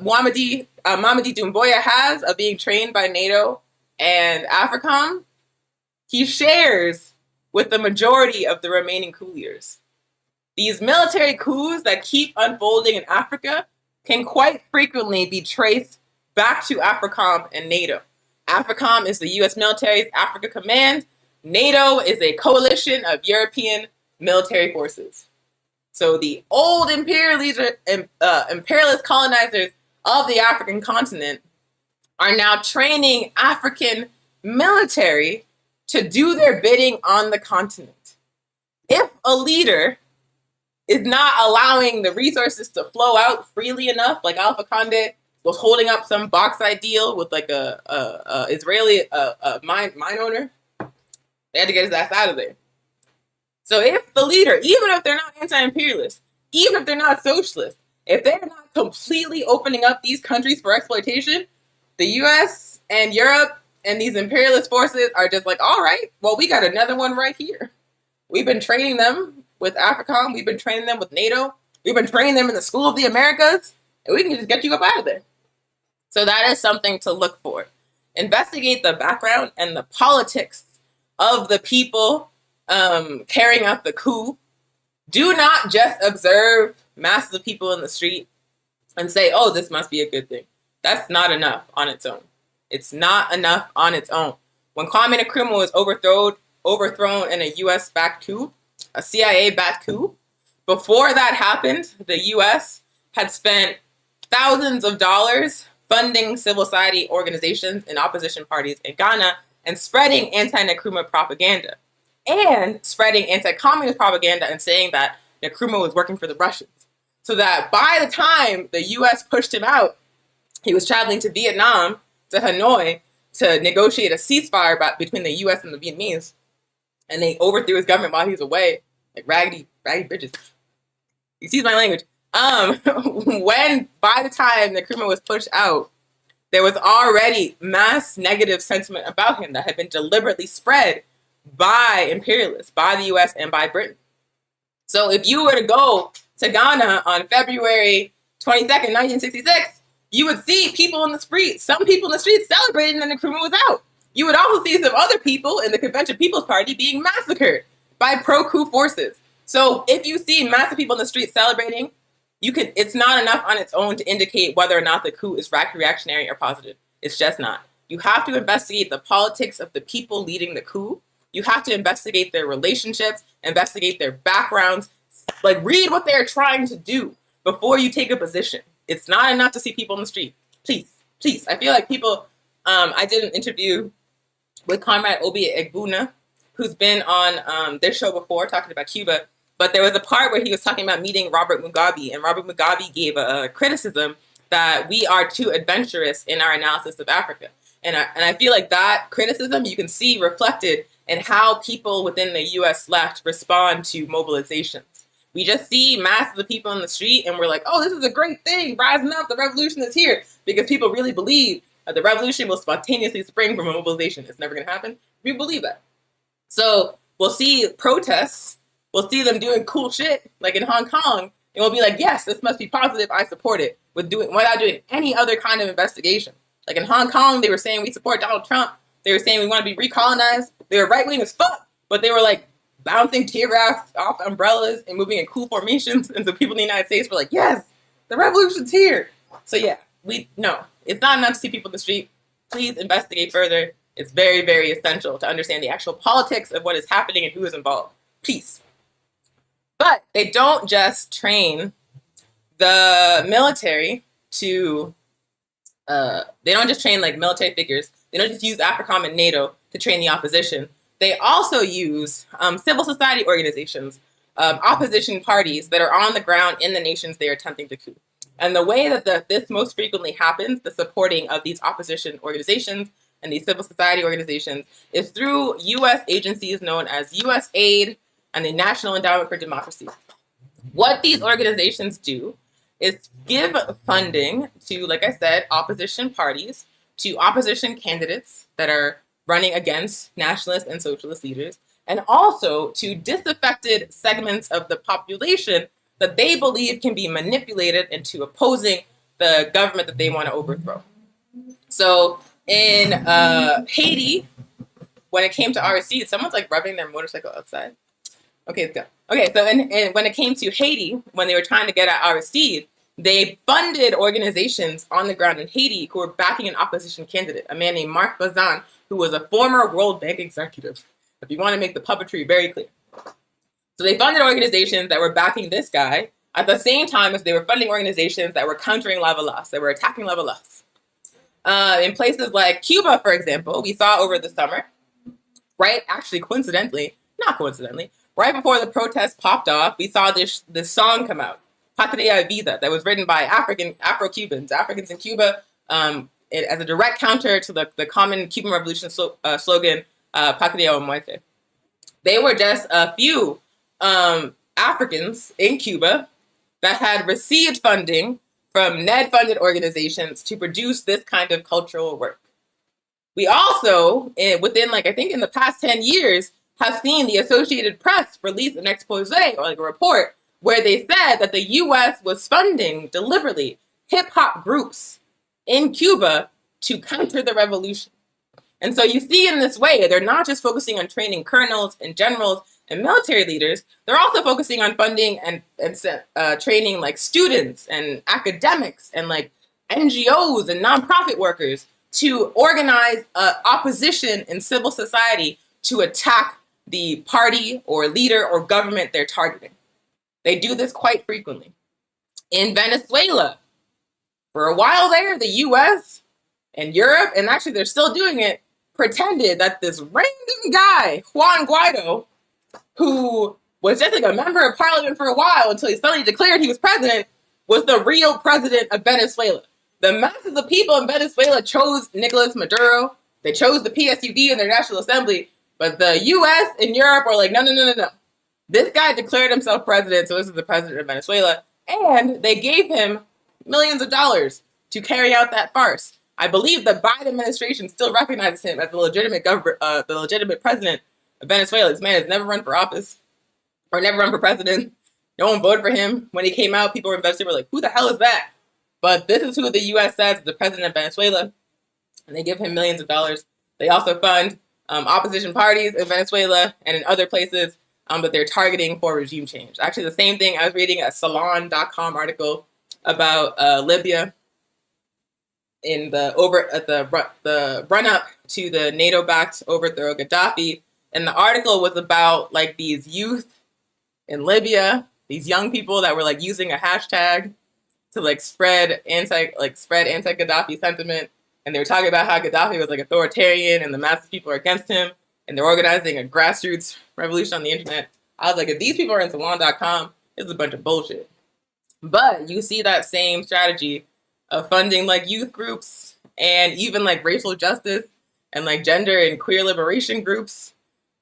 Mamadi Doumbouya has of being trained by NATO and AFRICOM, he shares with the majority of the remaining coup leaders. These military coups that keep unfolding in Africa can quite frequently be traced back to AFRICOM and NATO. AFRICOM is the U.S. military's Africa Command. NATO is a coalition of European military forces. So the old imperialist colonizers of the African continent are now training African military to do their bidding on the continent. If a leader is not allowing the resources to flow out freely enough, like Alpha Condé was holding up some bauxite deal with like a Israeli mine owner, they had to get his ass out of there. So if the leader, even if they're not anti-imperialist, even if they're not socialist, if they're not completely opening up these countries for exploitation, the US and Europe and these imperialist forces are just like, all right, well, we got another one right here. We've been training them with AFRICOM. We've been training them with NATO. We've been training them in the School of the Americas. And we can just get you up out of there. So that is something to look for. Investigate the background and the politics of the people carrying out the coup. Do not just observe masses of people in the street and say, oh, this must be a good thing. That's not enough on its own. It's not enough on its own. When Kwame Nkrumah was overthrown in a US-backed coup, a CIA-backed coup, before that happened, the US had spent thousands of dollars funding civil society organizations and opposition parties in Ghana and spreading anti-Nkrumah propaganda and spreading anti-communist propaganda and saying that Nkrumah was working for the Russians. So that by the time the US pushed him out, he was traveling to Vietnam, to Hanoi, to negotiate a ceasefire between the US and the Vietnamese. And they overthrew his government while he was away, like raggedy bitches. Excuse my language. When by the time Nkrumah was pushed out, there was already mass negative sentiment about him that had been deliberately spread by imperialists, by the US and by Britain. So if you were to go to Ghana on February 22nd, 1966, you would see people in the streets, some people in the streets celebrating that Nkrumah was out. You would also see some other people in the Convention People's Party being massacred by pro-coup forces. So if you see massive people in the streets celebrating, it's not enough on its own to indicate whether or not the coup is reactionary or positive. It's just not. You have to investigate the politics of the people leading the coup. You have to investigate their relationships, investigate their backgrounds, like read what they're trying to do before you take a position. It's not enough to see people in the street. Please. I feel like people, I did an interview with Comrade Obi Egbuna, who's been on this show before talking about Cuba. But there was a part where he was talking about meeting Robert Mugabe, and Robert Mugabe gave a criticism that we are too adventurous in our analysis of Africa. And I feel like that criticism you can see reflected in how people within the US left respond to mobilizations. We just see masses of people in the street and we're like, oh, this is a great thing, rising up, the revolution is here. Because people really believe that the revolution will spontaneously spring from a mobilization. It's never going to happen. We believe that. So we'll see protests. We'll see them doing cool shit, like in Hong Kong, and we'll be like, yes, this must be positive, I support it, without doing any other kind of investigation. Like in Hong Kong, they were saying we support Donald Trump. They were saying we want to be recolonized. They were right-wing as fuck, but they were like bouncing tear gas off umbrellas and moving in cool formations, and so people in the United States were like, yes, the revolution's here. So yeah, it's not enough to see people in the street. Please investigate further. It's very, very essential to understand the actual politics of what is happening and who is involved. Please. But they don't just train the military to, they don't just train like military figures. They don't just use AFRICOM and NATO to train the opposition. They also use civil society organizations, opposition parties that are on the ground in the nations they are attempting to coup. And the way that this most frequently happens, the supporting of these opposition organizations and these civil society organizations, is through U.S. agencies known as USAID and the National Endowment for Democracy. What these organizations do is give funding to, like I said, opposition parties, to opposition candidates that are running against nationalist and socialist leaders, and also to disaffected segments of the population that they believe can be manipulated into opposing the government that they want to overthrow. So in Haiti, when it came to RSC, someone's like rubbing their motorcycle outside. Okay, let's go. Okay, so when it came to Haiti, when they were trying to get at Aristide, they funded organizations on the ground in Haiti who were backing an opposition candidate, a man named Marc Bazin, who was a former World Bank executive, if you want to make the puppetry very clear. So they funded organizations that were backing this guy at the same time as they were funding organizations that were countering Lavalas, that were attacking Lavalas. In places like Cuba, for example, we saw over the summer, right, actually not coincidentally, right before the protests popped off, we saw this song come out, Patria Vida, that was written by Afro-Cubans, Africans in Cuba, as a direct counter to the common Cuban Revolution slogan, Patria o Muerte. They were just a few Africans in Cuba that had received funding from NED-funded organizations to produce this kind of cultural work. We also, within I think in the past 10 years, have seen the Associated Press release an expose or a report where they said that the U.S. was funding deliberately hip-hop groups in Cuba to counter the revolution. And so you see in this way, they're not just focusing on training colonels and generals and military leaders, they're also focusing on funding and training students and academics and NGOs and nonprofit workers to organize opposition in civil society to attack the party or leader or government they're targeting. They do this quite frequently. In Venezuela, for a while there, the US and Europe, and actually they're still doing it, pretended that this random guy, Juan Guaido, who was just a member of parliament for a while until he suddenly declared he was president, was the real president of Venezuela. The masses of people in Venezuela chose Nicolas Maduro. They chose the PSUV in their National Assembly, but the US and Europe were no. This guy declared himself president, so this is the president of Venezuela, and they gave him millions of dollars to carry out that farce. I believe the Biden administration still recognizes him as the legitimate president of Venezuela. This man has never run for office or never run for president. No one voted for him. When he came out, people in Venezuela were like, who the hell is that? But this is who the U.S. says is the president of Venezuela, and they give him millions of dollars. They also fund opposition parties in Venezuela and in other places that they're targeting for regime change. Actually, the same thing, I was reading a Salon.com article about Libya in the run-up to the NATO-backed overthrow of Gaddafi. And the article was about these youth in Libya, these young people that were using a hashtag to spread anti-Gaddafi sentiment. And they were talking about how Gaddafi was authoritarian and the mass of people are against him. And they're organizing a grassroots revolution on the internet. I was like, if these people are in Salon.com, this is a bunch of bullshit. But you see that same strategy of funding youth groups and even racial justice and gender and queer liberation groups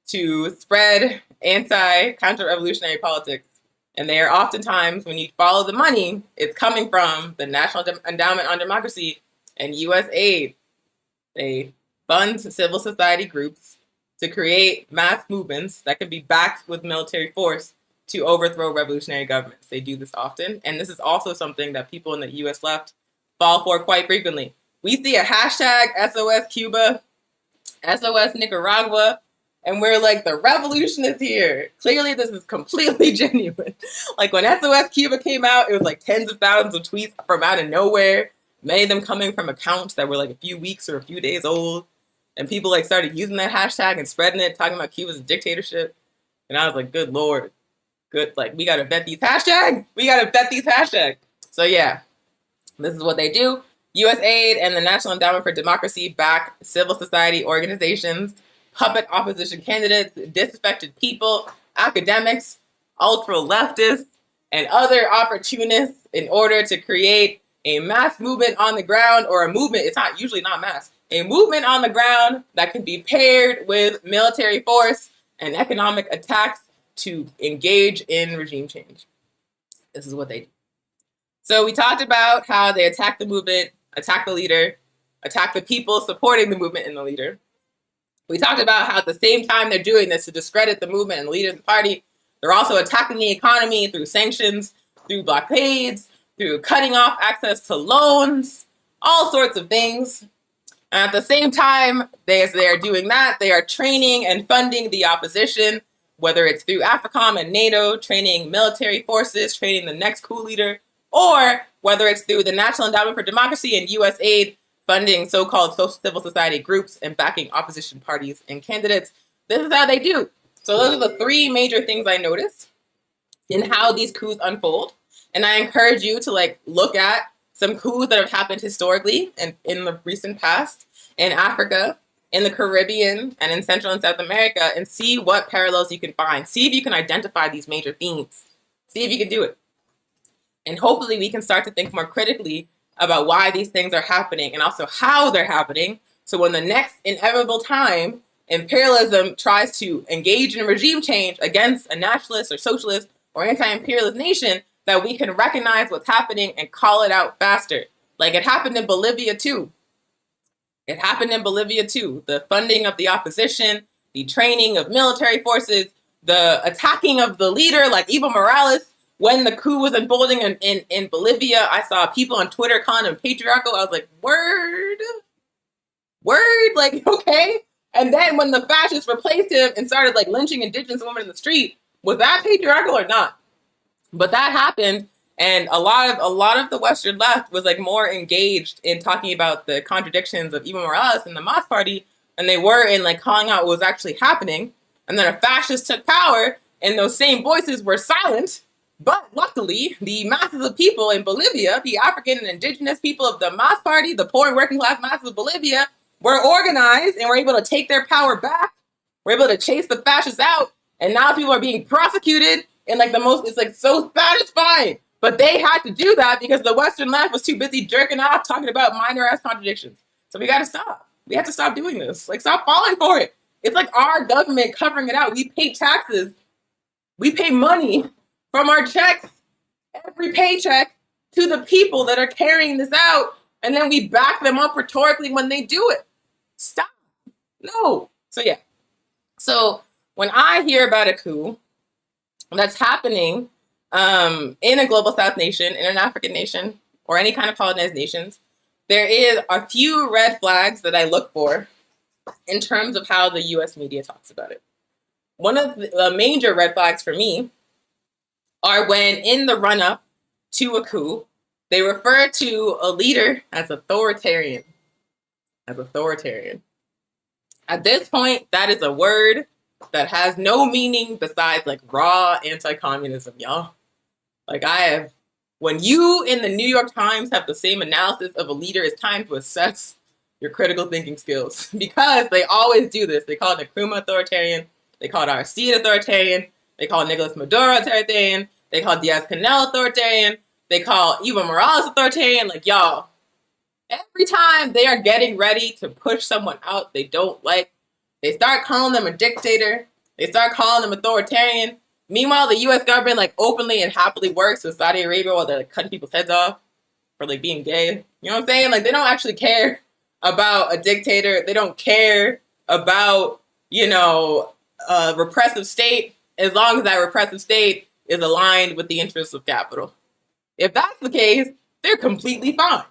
to spread counter-revolutionary politics. And they are oftentimes, when you follow the money, it's coming from the National Endowment on Democracy and U.S. aid. They fund civil society groups to create mass movements that can be backed with military force to overthrow revolutionary governments. They do this often. And this is also something that people in the U.S. left fall for quite frequently. We see a hashtag SOS Cuba, SOS Nicaragua, and we're like, the revolution is here. Clearly, this is completely genuine. When SOS Cuba came out, it was tens of thousands of tweets from out of nowhere. Many of them coming from accounts that were a few weeks or a few days old. And people started using that hashtag and spreading it, talking about Cuba's dictatorship. And I was like, good Lord. Good, we gotta vet these hashtags. We gotta vet these hashtags. So yeah, this is what they do. USAID and the National Endowment for Democracy back civil society organizations, puppet opposition candidates, disaffected people, academics, ultra-leftists, and other opportunists in order to create a mass movement on the ground, or a movement, it's not usually not mass, a movement on the ground that can be paired with military force and economic attacks to engage in regime change. This is what they do. So we talked about how they attack the movement, attack the leader, attack the people supporting the movement and the leader. We talked about how at the same time they're doing this to discredit the movement and leaders of the party, they're also attacking the economy through sanctions, through blockades, through cutting off access to loans, all sorts of things. And at the same time, as they are doing that, they are training and funding the opposition, whether it's through AFRICOM and NATO, training military forces, training the next coup leader, or whether it's through the National Endowment for Democracy and USAID, funding so-called civil society groups and backing opposition parties and candidates. This is how they do. So those are the three major things I noticed in how these coups unfold. And I encourage you to look at some coups that have happened historically and in the recent past in Africa, in the Caribbean, and in Central and South America, and see what parallels you can find. See if you can identify these major themes. See if you can do it. And hopefully we can start to think more critically about why these things are happening and also how they're happening. So when the next inevitable time imperialism tries to engage in regime change against a nationalist or socialist or anti-imperialist nation, that we can recognize what's happening and call it out faster. Like it happened in Bolivia too. It happened in Bolivia too. The funding of the opposition, the training of military forces, the attacking of the leader like Evo Morales. When the coup was unfolding in Bolivia, I saw people on Twitter calling him patriarchal. I was like, word, like, okay. And then when the fascists replaced him and started like lynching indigenous women in the street, was that patriarchal or not? But that happened, and a lot of the Western left was like more engaged in talking about the contradictions of Evo Morales and the Mas Party, and they were in like calling out what was actually happening. And then a fascist took power, and those same voices were silent. But luckily, the masses of people in Bolivia, the African and indigenous people of the Mas Party, the poor and working class masses of Bolivia, were organized and were able to take their power back. Were able to chase the fascists out, and now people are being prosecuted in like the most, it's like so satisfying. But they had to do that because the Western left was too busy jerking off talking about minor ass contradictions. So we gotta stop. We have to stop doing this. Like, stop falling for it. It's like our government covering it out. We pay taxes. We pay money from our checks, every paycheck, to the people that are carrying this out, and then we back them up rhetorically when they do it. Stop. No. So yeah. So when I hear about a coup that's happening in a global South nation, in an African nation, or any kind of colonized nations, there is a few red flags that I look for in terms of how the US media talks about it. One of the major red flags for me are when in the run-up to a coup, they refer to a leader as authoritarian. As authoritarian. At this point, that is a word that has no meaning besides like raw anti-communism, y'all. Like when you in the New York Times have the same analysis of a leader, it's time to assess your critical thinking skills, because they always do this. They call it Nkrumah authoritarian. They call it Aristide authoritarian. They call Nicolas Maduro authoritarian. They call Diaz-Canel authoritarian. They call Evo Morales authoritarian. Like, y'all, every time they are getting ready to push someone out they don't like, they start calling them a dictator. They start calling them authoritarian. Meanwhile, the U.S. government like openly and happily works with Saudi Arabia while they're like cutting people's heads off for like being gay. You know what I'm saying? Like, they don't actually care about a dictator. They don't care about, a repressive state, as long as that repressive state is aligned with the interests of capital. If that's the case, they're completely fine.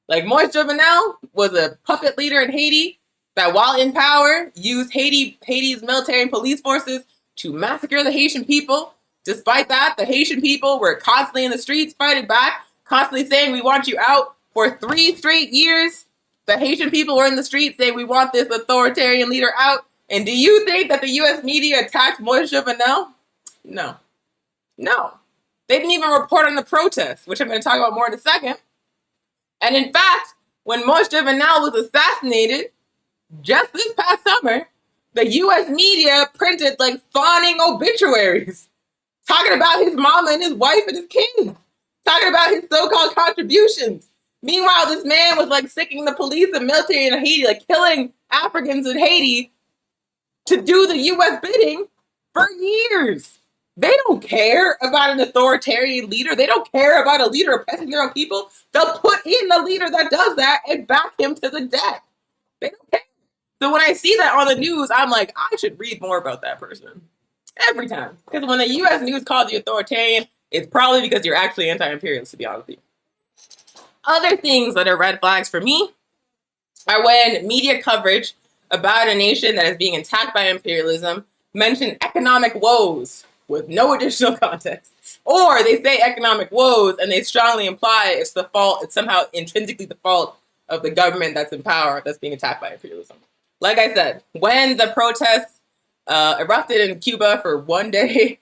Like, Moise Jovenel was a puppet leader in Haiti that, while in power, used Haiti's military and police forces to massacre the Haitian people. Despite that, the Haitian people were constantly in the streets fighting back, constantly saying, "We want you out." For 3 straight years, the Haitian people were in the streets saying, "We want this authoritarian leader out." And do you think that the U.S. media attacked Moise Jovenel? No. They didn't even report on the protests, which I'm going to talk about more in a second. And in fact, when Moise Jovenel was assassinated just this past summer, the U.S. media printed like fawning obituaries, talking about his mama and his wife and his kids, talking about his so-called contributions. Meanwhile, this man was like sicking the police and military in Haiti, like killing Africans in Haiti to do the U.S. bidding for years. They don't care about an authoritarian leader. They don't care about a leader oppressing their own people. They'll put in the leader that does that and back him to the death. They don't care. So when I see that on the news, I'm like, I should read more about that person. Every time. Because when the U.S. news calls you authoritarian, it's probably because you're actually anti-imperialist, to be honest with you. Other things that are red flags for me are when media coverage about a nation that is being attacked by imperialism mention economic woes with no additional context. Or they say economic woes and they strongly imply it's somehow intrinsically the fault of the government that's in power that's being attacked by imperialism. Like I said, when the protests erupted in Cuba for one day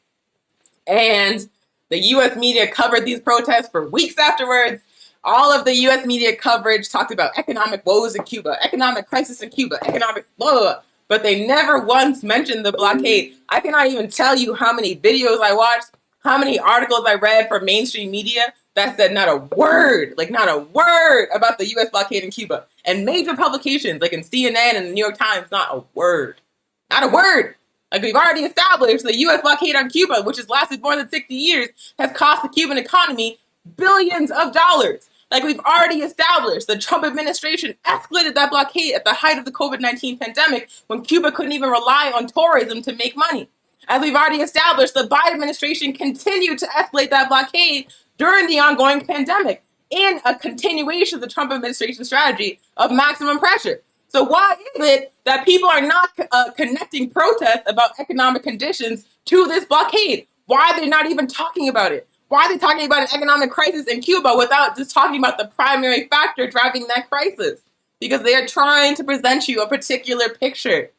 and the U.S. media covered these protests for weeks afterwards, all of the U.S. media coverage talked about economic woes in Cuba, economic crisis in Cuba, economic blah, blah, blah. But they never once mentioned the blockade. I cannot even tell you how many videos I watched, how many articles I read from mainstream media that said not a word about the U.S. blockade in Cuba. And major publications like in CNN and the New York Times, not a word. Not a word. Like, we've already established the U.S. blockade on Cuba, which has lasted more than 60 years, has cost the Cuban economy billions of dollars. Like, we've already established the Trump administration escalated that blockade at the height of the COVID-19 pandemic when Cuba couldn't even rely on tourism to make money. As we've already established, the Biden administration continued to escalate that blockade during the ongoing pandemic in a continuation of the Trump administration strategy of maximum pressure. So why is it that people are not connecting protests about economic conditions to this blockade? Why are they not even talking about it? Why are they talking about an economic crisis in Cuba without just talking about the primary factor driving that crisis? Because they are trying to present you a particular picture.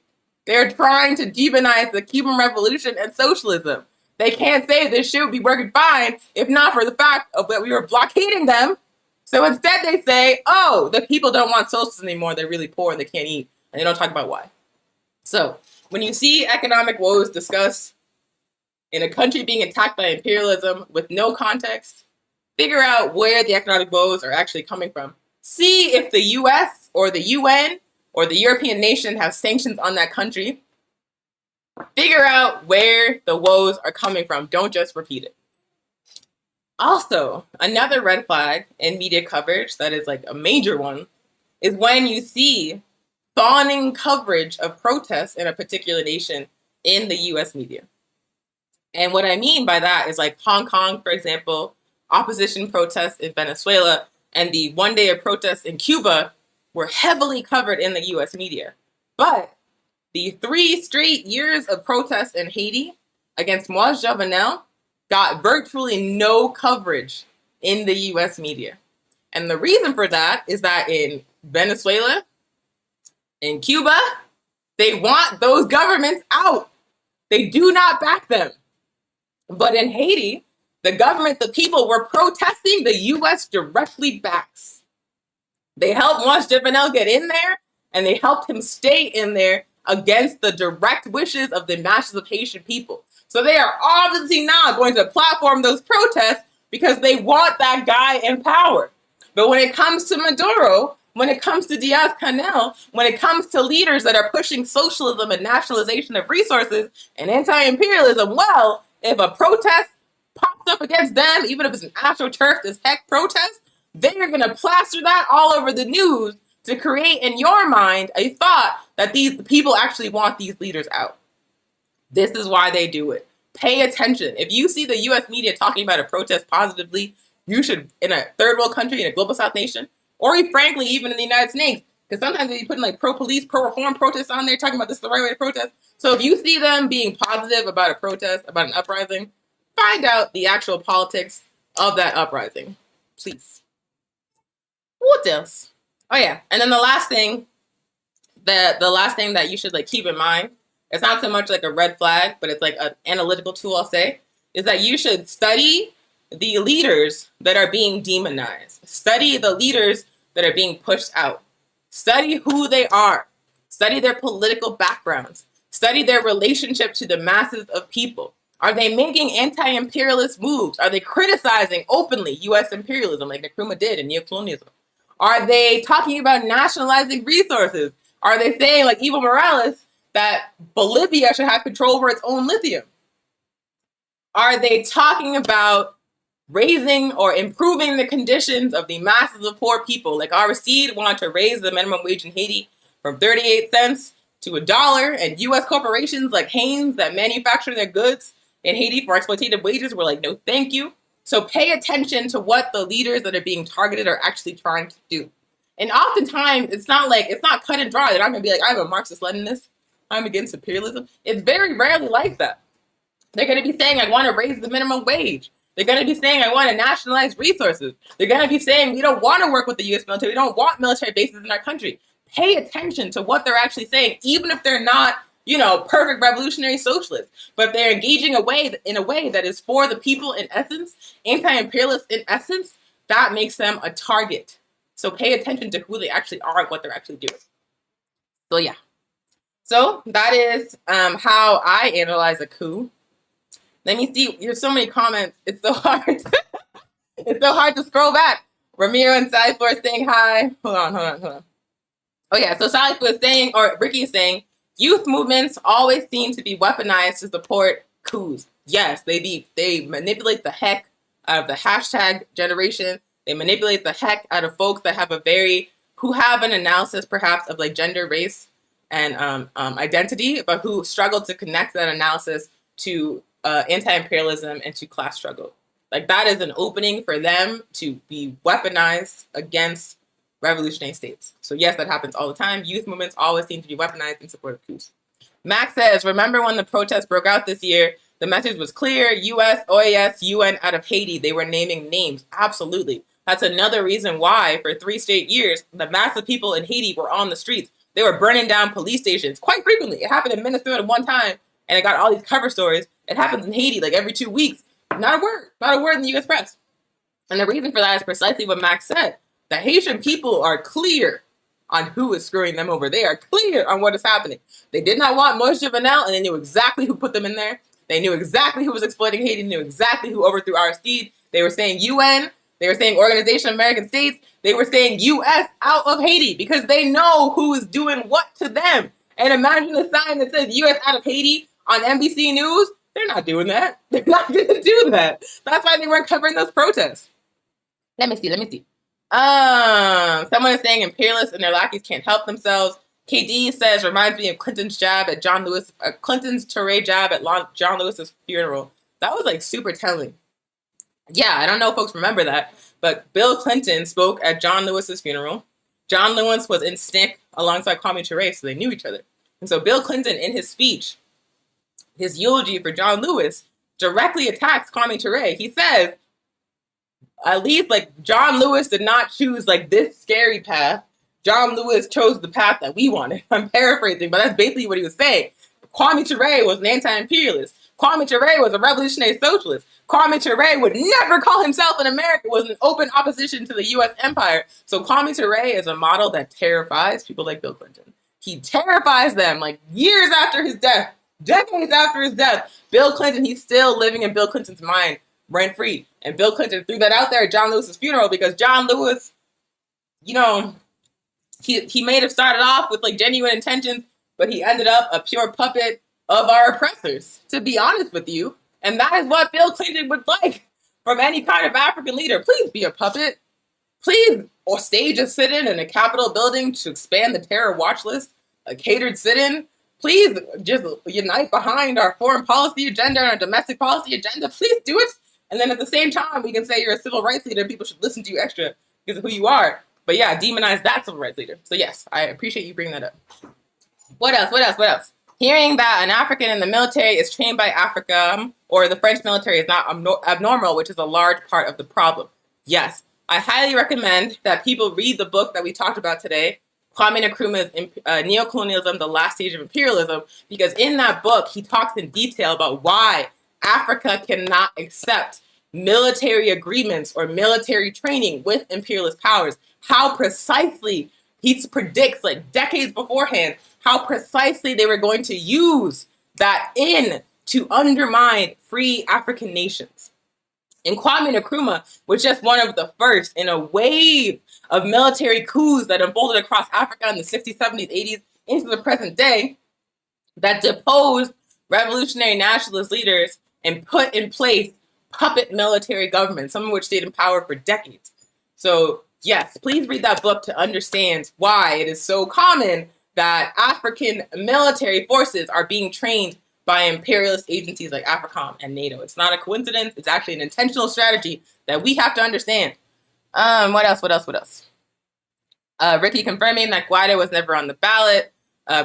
They're trying to demonize the Cuban Revolution and socialism. They can't say this shit would be working fine if not for the fact of that we were blockading them. So instead they say, oh, the people don't want socialism anymore. They're really poor and they can't eat. And they don't talk about why. So when you see economic woes discussed in a country being attacked by imperialism with no context, figure out where the economic woes are actually coming from. See if the US or the UN or the European nation have sanctions on that country. Figure out where the woes are coming from. Don't just repeat it. Also, another red flag in media coverage that is like a major one is when you see fawning coverage of protests in a particular nation in the US media. And what I mean by that is like Hong Kong, for example, opposition protests in Venezuela, and the one day of protests in Cuba were heavily covered in the US media. But the 3 straight years of protests in Haiti against Moise Jovenel got virtually no coverage in the US media. And the reason for that is that in Venezuela, in Cuba, they want those governments out. They do not back them. But in Haiti, the government, the people were protesting, the US directly backs. They helped Moise Jovenel get in there, and they helped him stay in there against the direct wishes of the masses of Haitian people. So they are obviously not going to platform those protests because they want that guy in power. But when it comes to Maduro, when it comes to Diaz-Canel, when it comes to leaders that are pushing socialism and nationalization of resources and anti-imperialism, well, if a protest pops up against them, even if it's an astroturf as heck protest, they're going to plaster that all over the news to create in your mind a thought that these people actually want these leaders out. This is why they do it. Pay attention. If you see the US media talking about a protest positively, you should, in a third world country, in a global south nation, or frankly, even in the United States, because sometimes they put like pro-police, pro-reform protests on there, talking about this is the right way to protest. So if you see them being positive about a protest, about an uprising, find out the actual politics of that uprising, please. What else? Oh yeah, and then the last thing that you should like keep in mind, it's not so much like a red flag, but it's like an analytical tool, I'll say, is that you should study the leaders that are being demonized. Study the leaders that are being pushed out. Study who they are. Study their political backgrounds. Study their relationship to the masses of people. Are they making anti-imperialist moves? Are they criticizing openly U.S. imperialism like Nkrumah did in Neocolonialism? Are they talking about nationalizing resources? Are they saying, like Evo Morales, that Bolivia should have control over its own lithium? Are they talking about raising or improving the conditions of the masses of poor people? Like Aristide wanted to raise the minimum wage in Haiti from 38 cents to $1, and U.S. corporations like Haynes that manufacture their goods in Haiti for exploitative wages were like, no, thank you. So pay attention to what the leaders that are being targeted are actually trying to do. And oftentimes, it's not cut and dry. They're not going to be like, I'm a Marxist-Leninist. I'm against imperialism. It's very rarely like that. They're going to be saying, I want to raise the minimum wage. They're going to be saying, I want to nationalize resources. They're going to be saying, we don't want to work with the U.S. military. We don't want military bases in our country. Pay attention to what they're actually saying, even if they're not, perfect revolutionary socialists. But if they're engaging in a way that is for the people in essence, anti-imperialist in essence, that makes them a target. So pay attention to who they actually are and what they're actually doing. So yeah. So that is how I analyze a coup. Let me see. There's so many comments. It's so hard. It's so hard to scroll back. Ramiro and Saliflor saying hi. Hold on. Oh yeah. So Saliflor is saying, or Ricky is saying, Youth movements always seem to be weaponized to support coups. Yes, they manipulate the heck out of the hashtag generation. They manipulate the heck out of folks that have who have an analysis perhaps of like gender, race, and identity, but who struggle to connect that analysis to anti-imperialism and to class struggle. Like that is an opening for them to be weaponized against revolutionary states. So yes, that happens all the time. Youth movements always seem to be weaponized in support of coups. Max says, remember when the protests broke out this year, the message was clear, US, OAS, UN out of Haiti. They were naming names. Absolutely. That's another reason why for 3 straight years, the mass of people in Haiti were on the streets. They were burning down police stations quite frequently. It happened in Minnesota one time, and it got all these cover stories. It happens in Haiti like every 2 weeks. Not a word in the US press. And the reason for that is precisely what Max said. The Haitian people are clear on who is screwing them over. They are clear on what is happening. They did not want Moise Juvenal, and they knew exactly who put them in there. They knew exactly who was exploiting Haiti, knew exactly who overthrew Aristide. They were saying UN, they were saying Organization of American States, they were saying US out of Haiti because they know who is doing what to them. And imagine a sign that says US out of Haiti on NBC News. They're not doing that. They're not going to do that. That's why they weren't covering those protests. Let me see. Someone is saying imperialists and their lackeys can't help themselves. KD says, reminds me of Clinton's Touré jab at John Lewis's funeral. That was like super telling. Yeah, I don't know if folks remember that, but Bill Clinton spoke at John Lewis's funeral. John Lewis was in SNCC alongside Kwame Touré, so they knew each other. And so Bill Clinton, in his speech, his eulogy for John Lewis, directly attacks Kwame Touré. He says, at least like John Lewis did not choose like this scary path. John Lewis chose the path that we wanted. I'm paraphrasing, but that's basically what he was saying. Kwame Touré was an anti-imperialist. Kwame Touré was a revolutionary socialist. Kwame Touré would never call himself an American, was in open opposition to the U.S. empire. So Kwame Touré is a model that terrifies people like Bill Clinton. He terrifies them like years after his death, decades after his death. Bill Clinton, he's still living in Bill Clinton's mind, rent-free. And Bill Clinton threw that out there at John Lewis's funeral because John Lewis, you know, he may have started off with like genuine intentions, but he ended up a pure puppet of our oppressors, to be honest with you. And that is what Bill Clinton would like from any kind of African leader. Please be a puppet. Please, or stage a sit-in in a Capitol building to expand the terror watch list, a catered sit-in. Please just unite behind our foreign policy agenda and our domestic policy agenda. Please do it. And then at the same time, we can say you're a civil rights leader and people should listen to you extra because of who you are. But yeah, demonize that civil rights leader. So yes, I appreciate you bringing that up. What else? Hearing that an African in the military is trained by Africa or the French military is not abnormal, which is a large part of the problem. Yes, I highly recommend that people read the book that we talked about today, Kwame Nkrumah's Neocolonialism, The Last Stage of Imperialism, because in that book, he talks in detail about why Africa cannot accept military agreements or military training with imperialist powers. How precisely he predicts, like decades beforehand, how precisely they were going to use that to undermine free African nations. And Kwame Nkrumah was just one of the first in a wave of military coups that unfolded across Africa in the 60s, 70s, 80s, into the present day that deposed revolutionary nationalist leaders and put in place puppet military governments, some of which stayed in power for decades. So yes, please read that book to understand why it is so common that African military forces are being trained by imperialist agencies like AFRICOM and NATO. It's not a coincidence. It's actually an intentional strategy that we have to understand. What else? Ricky confirming that Guaido was never on the ballot.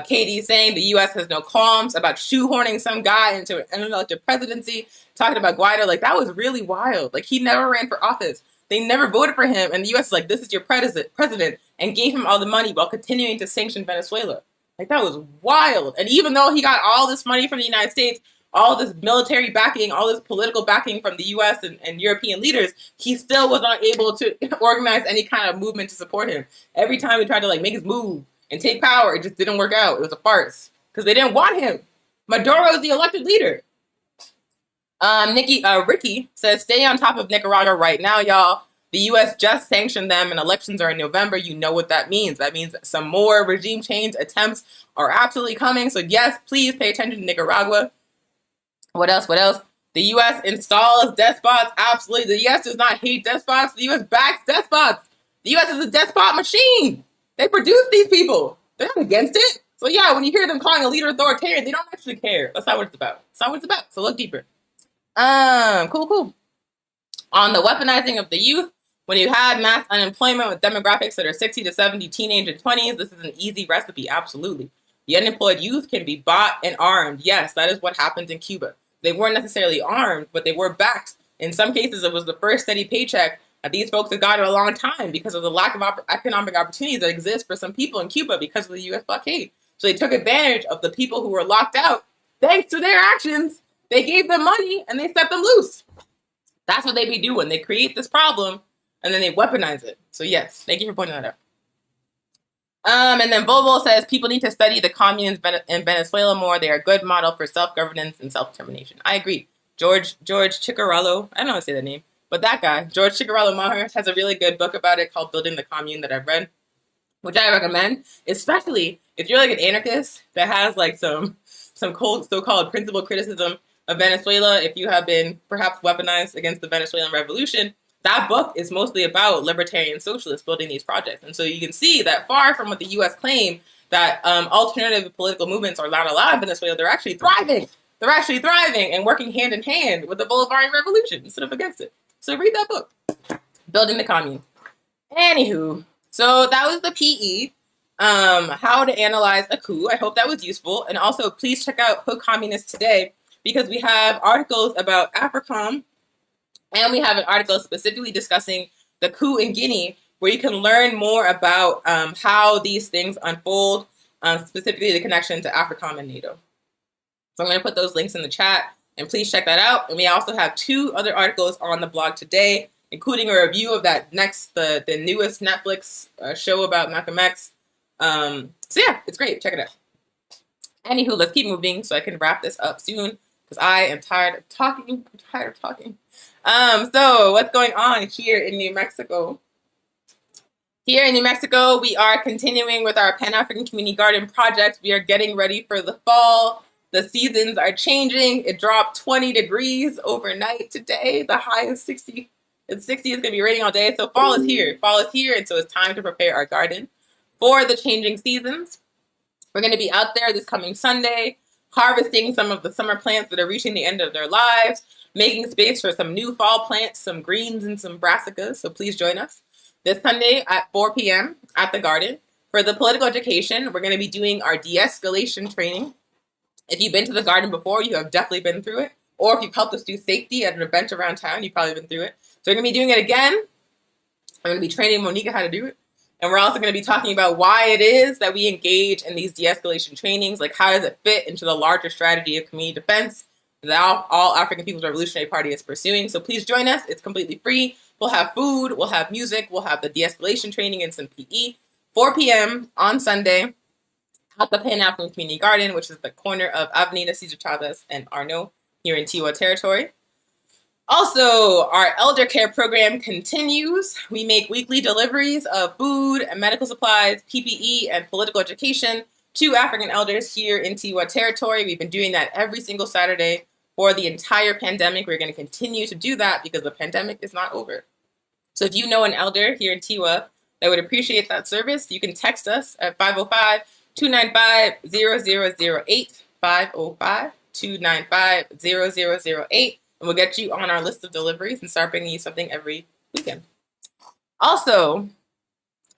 Katie saying the U.S. has no qualms about shoehorning some guy into an unelected presidency. Talking about Guaido, like that was really wild. Like he never ran for office. They never voted for him, and the U.S. is like, this is your president, and gave him all the money while continuing to sanction Venezuela. Like, that was wild. And even though he got all this money from the United States, all this military backing, all this political backing from the U.S. and European leaders, he still was not able to organize any kind of movement to support him. Every time he tried to, like, make his move and take power, it just didn't work out. It was a farce because they didn't want him. Maduro is the elected leader. Ricky says, stay on top of Nicaragua right now, y'all. The U.S. just sanctioned them and elections are in November. You know what that means. That means some more regime change attempts are absolutely coming. So yes, please pay attention to Nicaragua. What else? What else? The U.S. installs despots. Absolutely. The U.S. does not hate despots. The U.S. backs despots. The U.S. is a despot machine. They produce these people. They're not against it. So yeah, when you hear them calling a leader authoritarian, they don't actually care. That's not what it's about. That's not what it's about. So look deeper. Cool. On the weaponizing of the youth, when you had mass unemployment with demographics that are 60 to 70 teenage and 20s, this is an easy recipe. Absolutely. The unemployed youth can be bought and armed. Yes, that is what happened in Cuba. They weren't necessarily armed, but they were backed. In some cases, it was the first steady paycheck that these folks had gotten a long time because of the lack of economic opportunities that exist for some people in Cuba because of the U.S. blockade. So they took advantage of the people who were locked out. Thanks to their actions, they gave them money and they set them loose. That's what they be doing. They create this problem and then they weaponize it. So yes, thank you for pointing that out. And then Volvo says people need to study the communes in Venezuela more. They are a good model for self-governance and self-determination. I agree. George Chicarello, I don't know how to say that name, but that guy, George Chicarello Maher, has a really good book about it called Building the Commune that I've read, which I recommend, especially if you're like an anarchist that has like some cold so-called principled criticism of Venezuela. If you have been perhaps weaponized against the Venezuelan revolution, that book is mostly about libertarian socialists building these projects. And so you can see that far from what the U.S. claimed, that alternative political movements are not allowed in Venezuela, they're actually thriving. They're actually thriving and working hand in hand with the Bolivarian revolution instead of against it. So read that book, Building the Commune. Anywho, so that was the PE, how to analyze a coup. I hope that was useful. And also, please check out Hood Communist Today, because we have articles about AFRICOM, and we have an article specifically discussing the coup in Guinea, where you can learn more about how these things unfold, specifically the connection to AFRICOM and NATO. So I'm going to put those links in the chat, and please check that out. And we also have 2 other articles on the blog today, including a review of that the newest Netflix show about Malcolm X. So yeah, it's great. Check it out. Anywho, let's keep moving so I can wrap this up soon, because I am tired of talking. So what's going on here in New Mexico? Here in New Mexico, we are continuing with our Pan-African Community Garden project. We are getting ready for the fall. The seasons are changing. It dropped 20 degrees overnight today. The high is 60. It's 60. It's going to be raining all day. So fall is here. Fall is here, and so it's time to prepare our garden for the changing seasons. We're going to be out there this coming Sunday, harvesting some of the summer plants that are reaching the end of their lives, making space for some new fall plants, some greens and some brassicas. So please join us this Sunday at 4 p.m. at the garden. For the political education, we're going to be doing our de-escalation training. If you've been to the garden before, you have definitely been through it. Or if you've helped us do safety at an event around town, you've probably been through it. So we're going to be doing it again. I'm going to be training Monica how to do it. And we're also going to be talking about why it is that we engage in these de-escalation trainings. Like, how does it fit into the larger strategy of community defense that all African People's Revolutionary Party is pursuing? So please join us. It's completely free. We'll have food, we'll have music, we'll have the de-escalation training and some PE. 4 p.m. on Sunday at the Pan-African Community Garden, which is the corner of Avenida Cesar Chavez and Arno here in Tiwa Territory. Also, our elder care program continues. We make weekly deliveries of food and medical supplies, PPE, and political education to African elders here in Tiwa Territory. We've been doing that every single Saturday for the entire pandemic. We're going to continue to do that because the pandemic is not over. So if you know an elder here in Tiwa that would appreciate that service, you can text us at 505-295-0008, 505-295-0008. And we'll get you on our list of deliveries and start bringing you something every weekend. Also,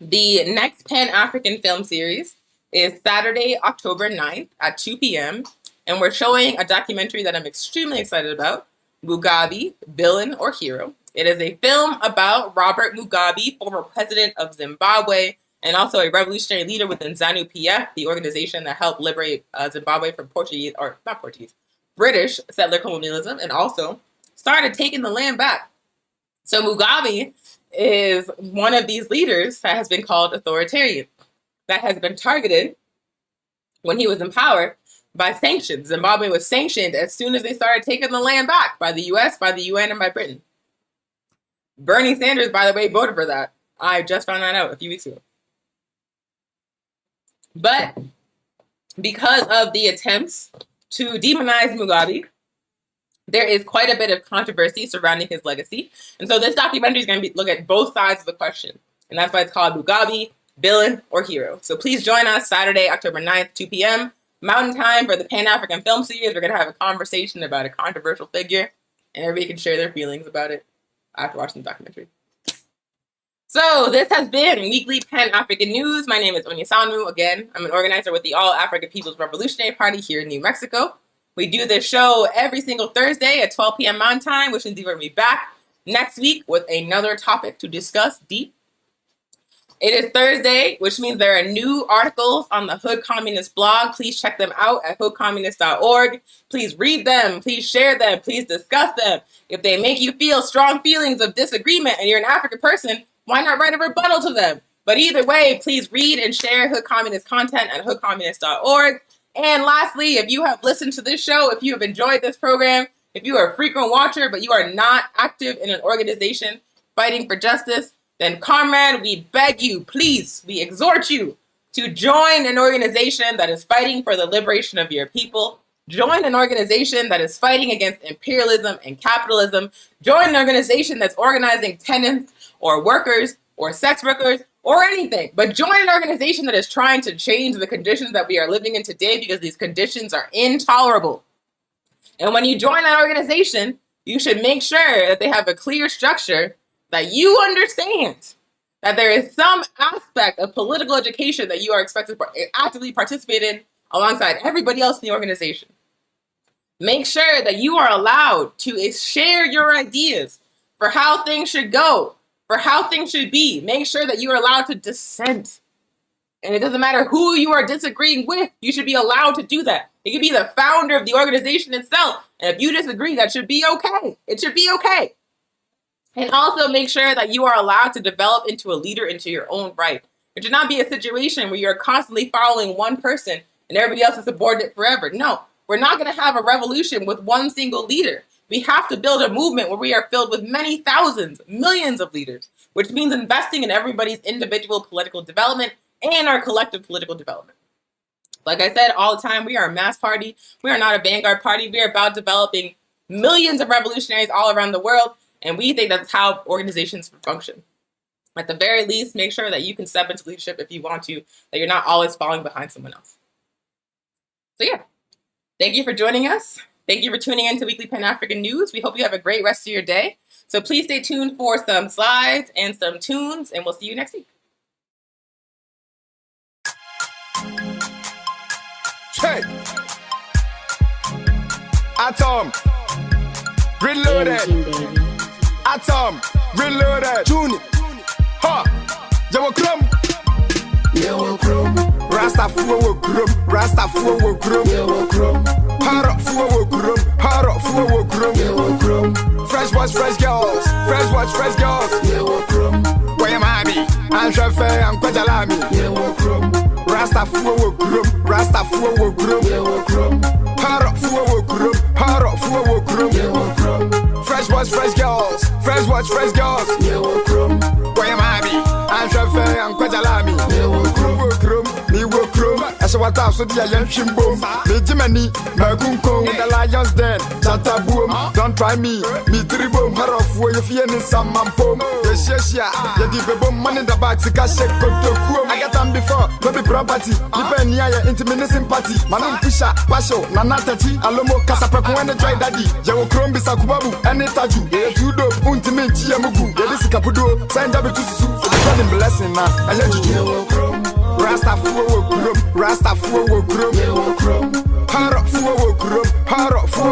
the next Pan-African film series is Saturday, October 9th at 2 p.m. And we're showing a documentary that I'm extremely excited about, Mugabe, Villain or Hero. It is a film about Robert Mugabe, former president of Zimbabwe, and also a revolutionary leader within ZANU-PF, the organization that helped liberate Zimbabwe from British settler colonialism, and also started taking the land back. So Mugabe is one of these leaders that has been called authoritarian, that has been targeted when he was in power by sanctions. Zimbabwe was sanctioned as soon as they started taking the land back by the US, by the UN, and by Britain. Bernie Sanders, by the way, voted for that. I just found that out a few weeks ago. But because of the attempts to demonize Mugabe, there is quite a bit of controversy surrounding his legacy. And so this documentary is going to look at both sides of the question. And that's why it's called Mugabe, Villain or Hero. So please join us Saturday, October 9th, 2 p.m. Mountain Time for the Pan-African Film Series. We're going to have a conversation about a controversial figure, and everybody can share their feelings about it after watching the documentary. So this has been Weekly Pan-African News. My name is Onyesanu. Again, I'm an organizer with the All-African People's Revolutionary Party here in New Mexico. We do this show every single Thursday at 12 p.m. Mountain Time, which means we're going to be back next week with another topic to discuss deep. It is Thursday, which means there are new articles on the Hood Communist blog. Please check them out at hoodcommunist.org. Please read them. Please share them. Please discuss them. If they make you feel strong feelings of disagreement and you're an African person, why not write a rebuttal to them? But either way, please read and share Hood Communist content at hoodcommunist.org. And lastly, if you have listened to this show, if you have enjoyed this program, if you are a frequent watcher but you are not active in an organization fighting for justice, then comrade, we beg you, please, we exhort you to join an organization that is fighting for the liberation of your people. Join an organization that is fighting against imperialism and capitalism. Join an organization that's organizing tenants or workers or sex workers or anything. But join an organization that is trying to change the conditions that we are living in today, because these conditions are intolerable. And when you join that organization, you should make sure that they have a clear structure, that you understand that there is some aspect of political education that you are expected to actively participate in alongside everybody else in the organization. Make sure that you are allowed to share your ideas for how things should go, for how things should be. Make sure that you are allowed to dissent. And it doesn't matter who you are disagreeing with, you should be allowed to do that. It could be the founder of the organization itself. And if you disagree, that should be okay. It should be okay. And also make sure that you are allowed to develop into a leader into your own right. It should not be a situation where you're constantly following one person and everybody else is subordinate forever. No, we're not going to have a revolution with one single leader. We have to build a movement where we are filled with many thousands, millions of leaders, which means investing in everybody's individual political development and our collective political development. Like I said all the time, we are a mass party. We are not a vanguard party. We are about developing millions of revolutionaries all around the world. And we think that's how organizations function. At the very least, make sure that you can step into leadership if you want to, that you're not always falling behind someone else. So yeah, thank you for joining us. Thank you for tuning in to Weekly Pan-African News. We hope you have a great rest of your day. So please stay tuned for some slides and some tunes, and we'll see you next week. Hey, Atom, reloaded. Atom, reloaded. Tune, ha, Yawakrum, Yawakrum, Rastafu, Rastafu, Yawakrum, Harafu, Harafu, Yawakrum, fresh boys, fresh girls, fresh boys, fresh girls, Yawakrum, where am I? I'm Shafe, I'm Kwajalami, Yawakrum, Rastafu, Rastafu, Yawakrum, Harafu, Harafu, Yawakrum, fresh boys, fresh girls, fresh boys, fresh girls, Yawakrum, where am I? I'm Shafe, I'm Kwajalami, Yawakrum, As what I said, the young Shimbo, the Jimmy, Magunko, the Lions Den, Tata Boom, don't try me, Tribo, Harof, where you feel in some mampo, the Shesha, the Dibbo, money the back, the cash, I got them before, no be property, depend near intimate sympathy, Manon Pisha, Pasho, Nanatati, Alomo, Casapaco, and the dry daddy, Yawakrum, Bisakubabu, and the Taju, the Tudo, Untimate, Yamuku, the Discapudo, send up to Su, the blessing now, I let you. Rastafu, Rastafu, Harafu,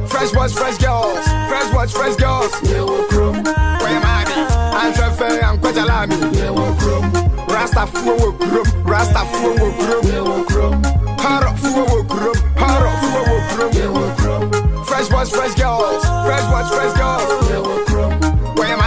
fresh boys, fresh girls, fresh boys, fresh girls, where am I? I'm Shafe, I'm Kwajalami, Rastafu, Rastafu, Harafu, fresh boys, fresh girls, fresh boys, fresh girls, where am I?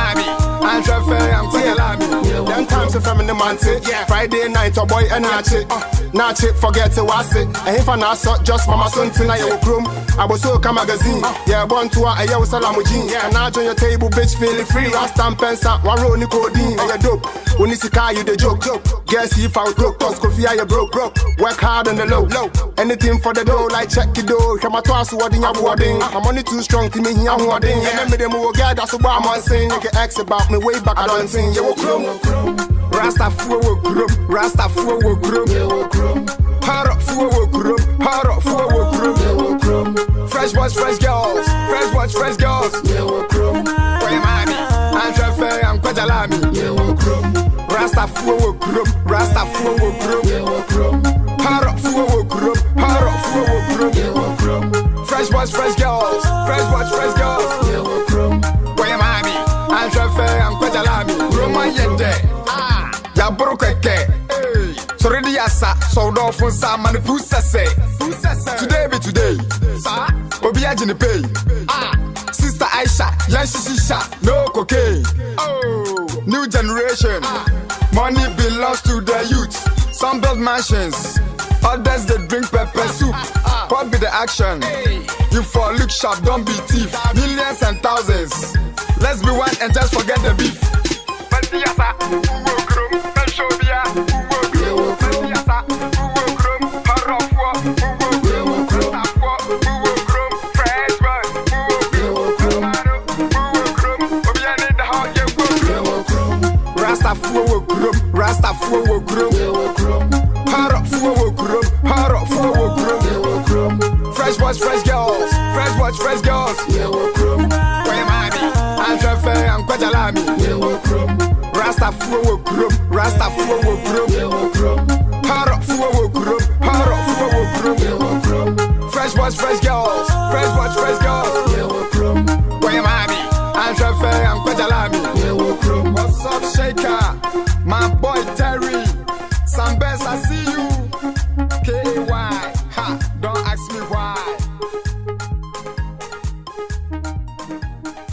I'm Shafe, I'm Kwajalami. Young times of feminine. the mante. Friday night, a boy and a chick. Now chick forget to was it. And if I not saw just mama son tonight, you room. I was so come magazine. Yeah, born to a yo salamujin. And now join your table, bitch, feeling free. Last time pensa, one roll nicodine. And you dope. When you see car, you the joke. Guess if I broke, cause coffee, you broke. Work hard on the low. Anything for the dough, like check it dough. Come at twice, wording, I'm wording. I'm only too strong to me, I'm wording. And then me will get that's what I'm saying. You can ask about me way back, I don't sing. You will groom. Rasta fuwa wo groom. Rasta fuwa wo groom. Hard fuwa wo groom. Hard fuwa wo groom. Fresh boys, fresh girls. Fresh boys, fresh girls. Where you mommy? I'm Traffic, I'm Kwajalami. Rasta fuwa wo groom. Rasta fuwa wo groom. Hard fuwa wo groom. Hard fuwa wo groom. Fresh boys, fresh girls. Fresh boys, fresh girls. Where you mommy? I'm Traffic, I'm Kwajalami. Roma yende. Ya broke keke. So ready asa. So do fun sa man pusase. Today be today. Obi ajini pay. Sister Aisha, young shisha, no cocaine. Oh, new generation. Money belongs to the youth. Some build mansions, others they drink pepper soup. What be the action? You for look sharp, don't be thief. Millions and thousands. Let's be one and just forget the beef. Rasta fuwa groom, Rasta fuwa groom. Hard fuwa groom, hard fuwa groom. Fresh boys, fresh girls, fresh boys, fresh girls. Where you mommy? I'm Traffic, I'm Kwajalami. Rasta fuwa groom, Rasta fuwa groom.